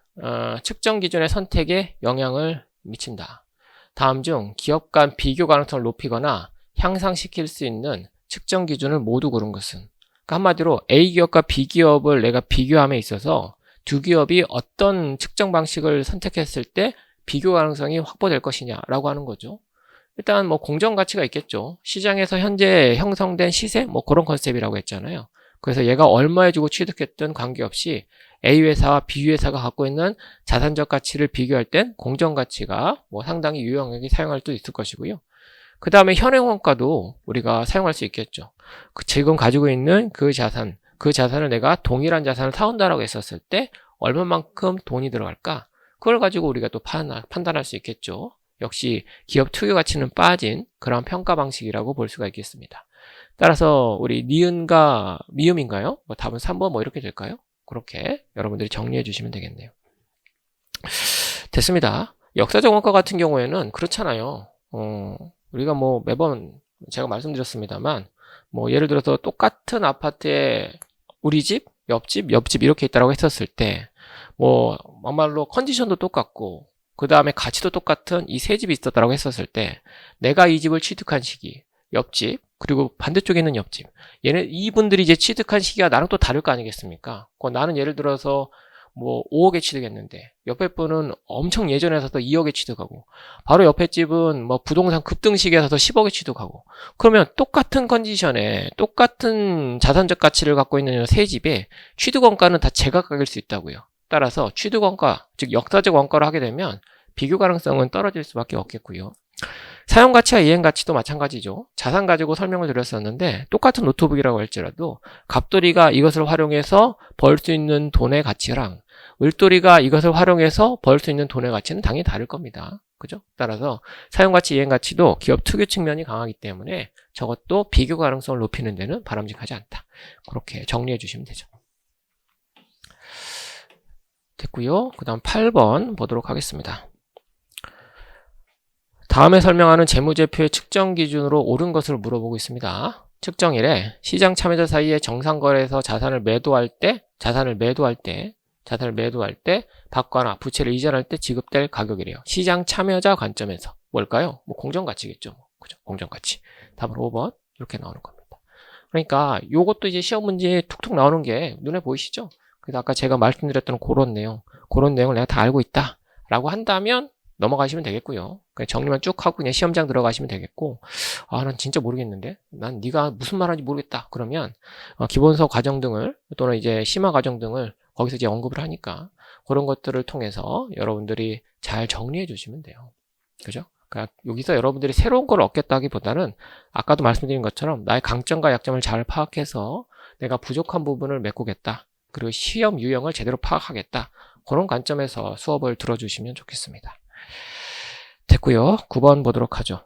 측정 기준의 선택에 영향을 미친다. 다음 중 기업 간 비교 가능성을 높이거나 향상시킬 수 있는 측정 기준을 모두 고른 것은, 그러니까 한마디로 A 기업과 B 기업을 내가 비교함에 있어서 두 기업이 어떤 측정 방식을 선택했을 때 비교 가능성이 확보될 것이냐라고 하는 거죠. 일단 뭐 공정 가치가 있겠죠. 시장에서 현재 형성된 시세, 뭐 그런 컨셉이라고 했잖아요. 그래서 얘가 얼마에 주고 취득했든 관계없이 A 회사와 B 회사가 갖고 있는 자산적 가치를 비교할 땐 공정가치가 뭐 상당히 유용하게 사용할 수도 있을 것이고요. 그 다음에 현행원가도 우리가 사용할 수 있겠죠. 지금 가지고 있는 그 자산을 내가 동일한 자산을 사온다라고 했었을 때 얼마만큼 돈이 들어갈까? 그걸 가지고 우리가 또 판단할 수 있겠죠. 역시 기업 투기 가치는 빠진 그런 평가 방식이라고 볼 수가 있겠습니다. 따라서 우리 니은과 미음인가요? 뭐 답은 3번 뭐 이렇게 될까요? 그렇게 여러분들이 정리해 주시면 되겠네요. 됐습니다. 역사적 원가 같은 경우에는 그렇잖아요. 우리가 뭐 매번 제가 말씀드렸습니다만 뭐 예를 들어서 똑같은 아파트에 우리 집, 옆집 이렇게 있다라고 했었을 때 뭐 막말로 컨디션도 똑같고 그 다음에 가치도 똑같은 이 세 집이 있었다라고 했었을 때 내가 이 집을 취득한 시기, 옆집 그리고 반대쪽에 있는 옆집 이분들이 이제 취득한 시기가 나랑 또 다를 거 아니겠습니까? 나는 예를 들어서 뭐 5억에 취득했는데 옆에 분은 엄청 예전에 사서 2억에 취득하고 바로 옆에 집은 뭐 부동산 급등시기에 사서 10억에 취득하고 그러면 똑같은 컨디션에 똑같은 자산적 가치를 갖고 있는 세 집의 취득원가는 다 제각각일 수 있다고요. 따라서 취득원가, 즉 역사적 원가로 하게 되면 비교 가능성은 떨어질 수밖에 없겠고요. 사용가치와 이행가치도 마찬가지죠. 자산 가지고 설명을 드렸었는데 똑같은 노트북이라고 할지라도 갑돌이가 이것을 활용해서 벌 수 있는 돈의 가치랑 을돌이가 이것을 활용해서 벌 수 있는 돈의 가치는 당연히 다를 겁니다. 그죠? 따라서 사용가치, 이행가치도 기업 특유 측면이 강하기 때문에 저것도 비교 가능성을 높이는 데는 바람직하지 않다. 그렇게 정리해 주시면 되죠. 됐고요. 그 다음 8번 보도록 하겠습니다. 다음에 설명하는 재무제표의 측정 기준으로 옳은 것을 물어보고 있습니다. 측정 1에 시장 참여자 사이에 정상거래에서 자산을 매도할 때 받거나 부채를 이전할 때 지급될 가격이래요. 시장 참여자 관점에서 뭘까요? 뭐 공정가치겠죠. 그죠? 공정가치. 답은 5번 이렇게 나오는 겁니다. 그러니까 요것도 이제 시험 문제에 툭툭 나오는 게 눈에 보이시죠? 그래서 아까 제가 말씀드렸던 그런 내용을 내가 다 알고 있다 라고 한다면 넘어가시면 되겠고요. 그냥 정리만 쭉 하고 그냥 시험장 들어가시면 되겠고, 난 진짜 모르겠는데, 난 네가 무슨 말하는지 모르겠다. 그러면 기본서 과정 등을 또는 이제 심화 과정 등을 거기서 이제 언급을 하니까 그런 것들을 통해서 여러분들이 잘 정리해 주시면 돼요. 그죠? 그러니까 여기서 여러분들이 새로운 걸 얻겠다기보다는 아까도 말씀드린 것처럼 나의 강점과 약점을 잘 파악해서 내가 부족한 부분을 메꾸겠다. 그리고 시험 유형을 제대로 파악하겠다. 그런 관점에서 수업을 들어주시면 좋겠습니다. 됐고요. 9번 보도록 하죠.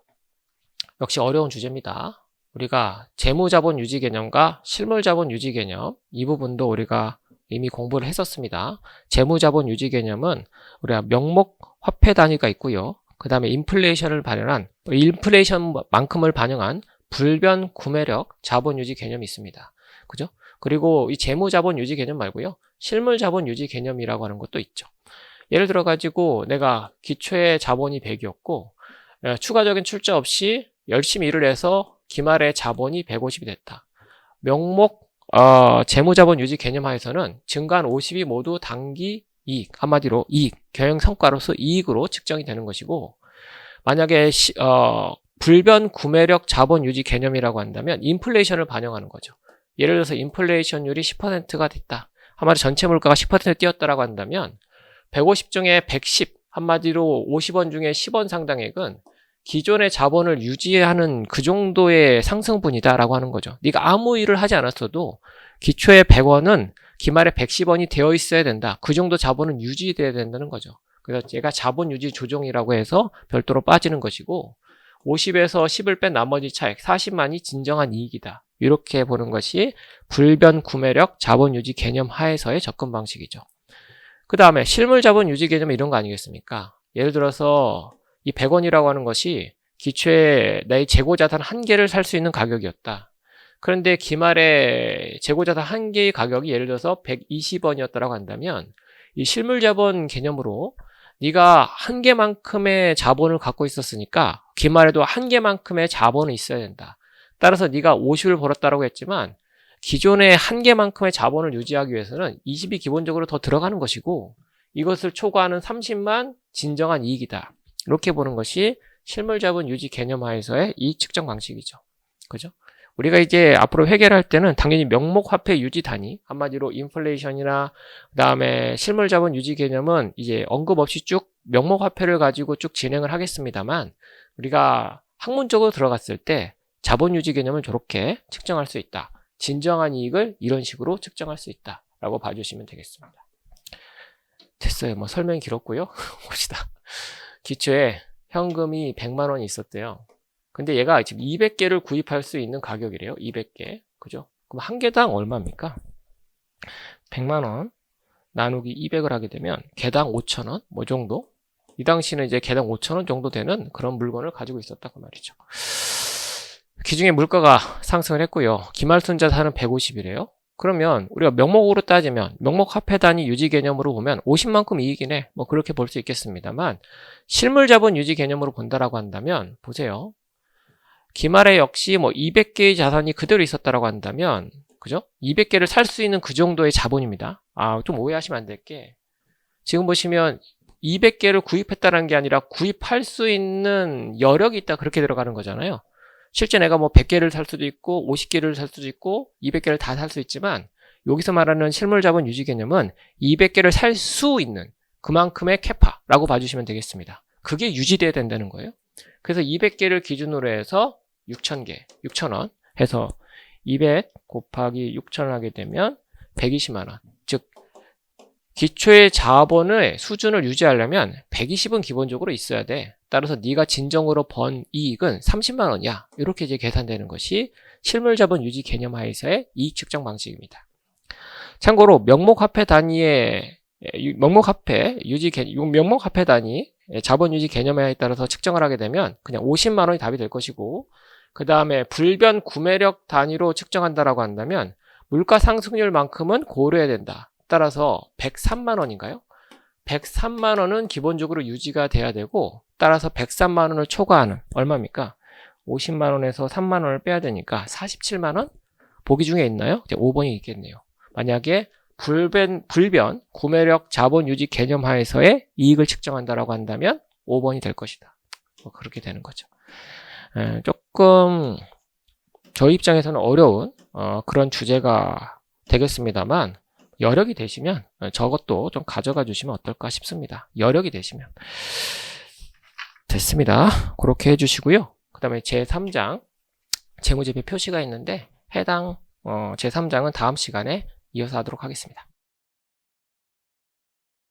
역시 어려운 주제입니다. 우리가 재무자본 유지 개념과 실물자본 유지 개념 이 부분도 우리가 이미 공부를 했었습니다. 재무자본 유지 개념은 우리가 명목 화폐 단위가 있고요. 그 다음에 인플레이션만큼을 반영한 불변 구매력 자본 유지 개념이 있습니다. 그죠? 그리고 이 재무자본 유지 개념 말고요. 실물자본 유지 개념이라고 하는 것도 있죠. 예를 들어 가지고 내가 기초의 자본이 100이었고 추가적인 출자 없이 열심히 일을 해서 기말에 자본이 150이 됐다. 명목 재무자본 유지 개념 하에서는 증가한 50이 모두 당기 이익, 한마디로 이익, 경영 성과로서 이익으로 측정이 되는 것이고 만약에 불변 구매력 자본 유지 개념이라고 한다면 인플레이션을 반영하는 거죠. 예를 들어서 인플레이션율이 10%가 됐다. 한마디로 전체 물가가 10% 뛰었다라고 한다면 150 중에 110, 한마디로 50원 중에 10원 상당액은 기존의 자본을 유지하는 그 정도의 상승분이다라고 하는 거죠. 네가 아무 일을 하지 않았어도 기초의 100원은 기말에 110원이 되어 있어야 된다. 그 정도 자본은 유지돼야 된다는 거죠. 그래서 얘가 자본 유지 조정이라고 해서 별도로 빠지는 것이고 50에서 10을 뺀 나머지 차액 40만이 진정한 이익이다. 이렇게 보는 것이 불변 구매력 자본 유지 개념 하에서의 접근 방식이죠. 그 다음에 실물 자본 유지 개념은 이런 거 아니겠습니까? 예를 들어서 이 100원이라고 하는 것이 기초에 나의 재고자산 한 개를 살 수 있는 가격이었다. 그런데 기말에 재고자산 한 개의 가격이 예를 들어서 120원이었다고 한다면 이 실물자본 개념으로 네가 한 개만큼의 자본을 갖고 있었으니까 기말에도 한 개만큼의 자본이 있어야 된다. 따라서 네가 50을 벌었다고 했지만 기존의 한 개만큼의 자본을 유지하기 위해서는 20이 기본적으로 더 들어가는 것이고 이것을 초과하는 30만 진정한 이익이다. 이렇게 보는 것이 실물자본 유지 개념하에서의 이익 측정 방식이죠. 그죠? 우리가 이제 앞으로 회계를 할 때는 당연히 명목화폐 유지 단위, 한마디로 인플레이션이나 그다음에 실물자본 유지 개념은 이제 언급 없이 쭉 명목화폐를 가지고 쭉 진행을 하겠습니다만, 우리가 학문적으로 들어갔을 때 자본 유지 개념을 저렇게 측정할 수 있다. 진정한 이익을 이런 식으로 측정할 수 있다. 라고 봐주시면 되겠습니다. 됐어요. 뭐 설명이 길었고요. 봅시다. 기초에 현금이 100만 원이 있었대요. 근데 얘가 지금 200개를 구입할 수 있는 가격이래요. 200개. 그죠? 그럼 한 개당 얼마입니까? 100만 원 나누기 200을 하게 되면 개당 5천 원? 뭐 정도? 이 당시는 이제 개당 5천 원 정도 되는 그런 물건을 가지고 있었다 그 말이죠. 기중에 물가가 상승을 했고요. 기말순 자산은 150이래요. 그러면 우리가 명목으로 따지면 명목화폐 단위 유지 개념으로 보면 50만큼 이익이네. 뭐 그렇게 볼 수 있겠습니다만, 실물자본 유지 개념으로 본다라고 한다면 보세요. 기말에 역시 뭐 200개의 자산이 그대로 있었다라고 한다면, 그죠? 200개를 살 수 있는 그 정도의 자본입니다. 좀 오해하시면 안 될 게, 지금 보시면 200개를 구입했다는 게 아니라 구입할 수 있는 여력이 있다 그렇게 들어가는 거잖아요. 실제 내가 뭐 100개를 살 수도 있고 50개를 살 수도 있고 200개를 다 살 수 있지만, 여기서 말하는 실물자본 유지 개념은 200개를 살 수 있는 그만큼의 캐파라고 봐주시면 되겠습니다. 그게 유지돼야 된다는 거예요. 그래서 200개를 기준으로 해서 6,000개, 6,000원 해서 200 곱하기 6,000원 하게 되면 120만 원. 즉 기초의 자본의 수준을 유지하려면 120은 기본적으로 있어야 돼. 따라서 네가 진정으로 번 이익은 30만 원이야. 이렇게 이제 계산되는 것이 실물자본 유지 개념 하에서의 이익 측정 방식입니다. 참고로 명목화폐 단위의 명목화폐 단위 자본 유지 개념에 따라서 측정을 하게 되면 그냥 50만 원이 답이 될 것이고, 그 다음에 불변 구매력 단위로 측정한다라고 한다면 물가 상승률만큼은 고려해야 된다. 따라서 103만 원인가요? 103만 원은 기본적으로 유지가 돼야 되고, 따라서 103만 원을 초과하는 얼마입니까? 50만 원에서 3만 원을 빼야 되니까 47만 원? 보기 중에 있나요? 이제 5번이 있겠네요. 만약에 불변 구매력 자본 유지 개념 하에서의 이익을 측정한다라고 한다면 5번이 될 것이다. 뭐 그렇게 되는 거죠. 조금 저희 입장에서는 어려운 그런 주제가 되겠습니다만, 여력이 되시면 저것도 좀 가져가 주시면 어떨까 싶습니다. 여력이 되시면. 됐습니다. 그렇게 해주시고요. 그 다음에 제3장 재무제표 표시가 있는데 해당 제3장은 다음 시간에 이어서 하도록 하겠습니다.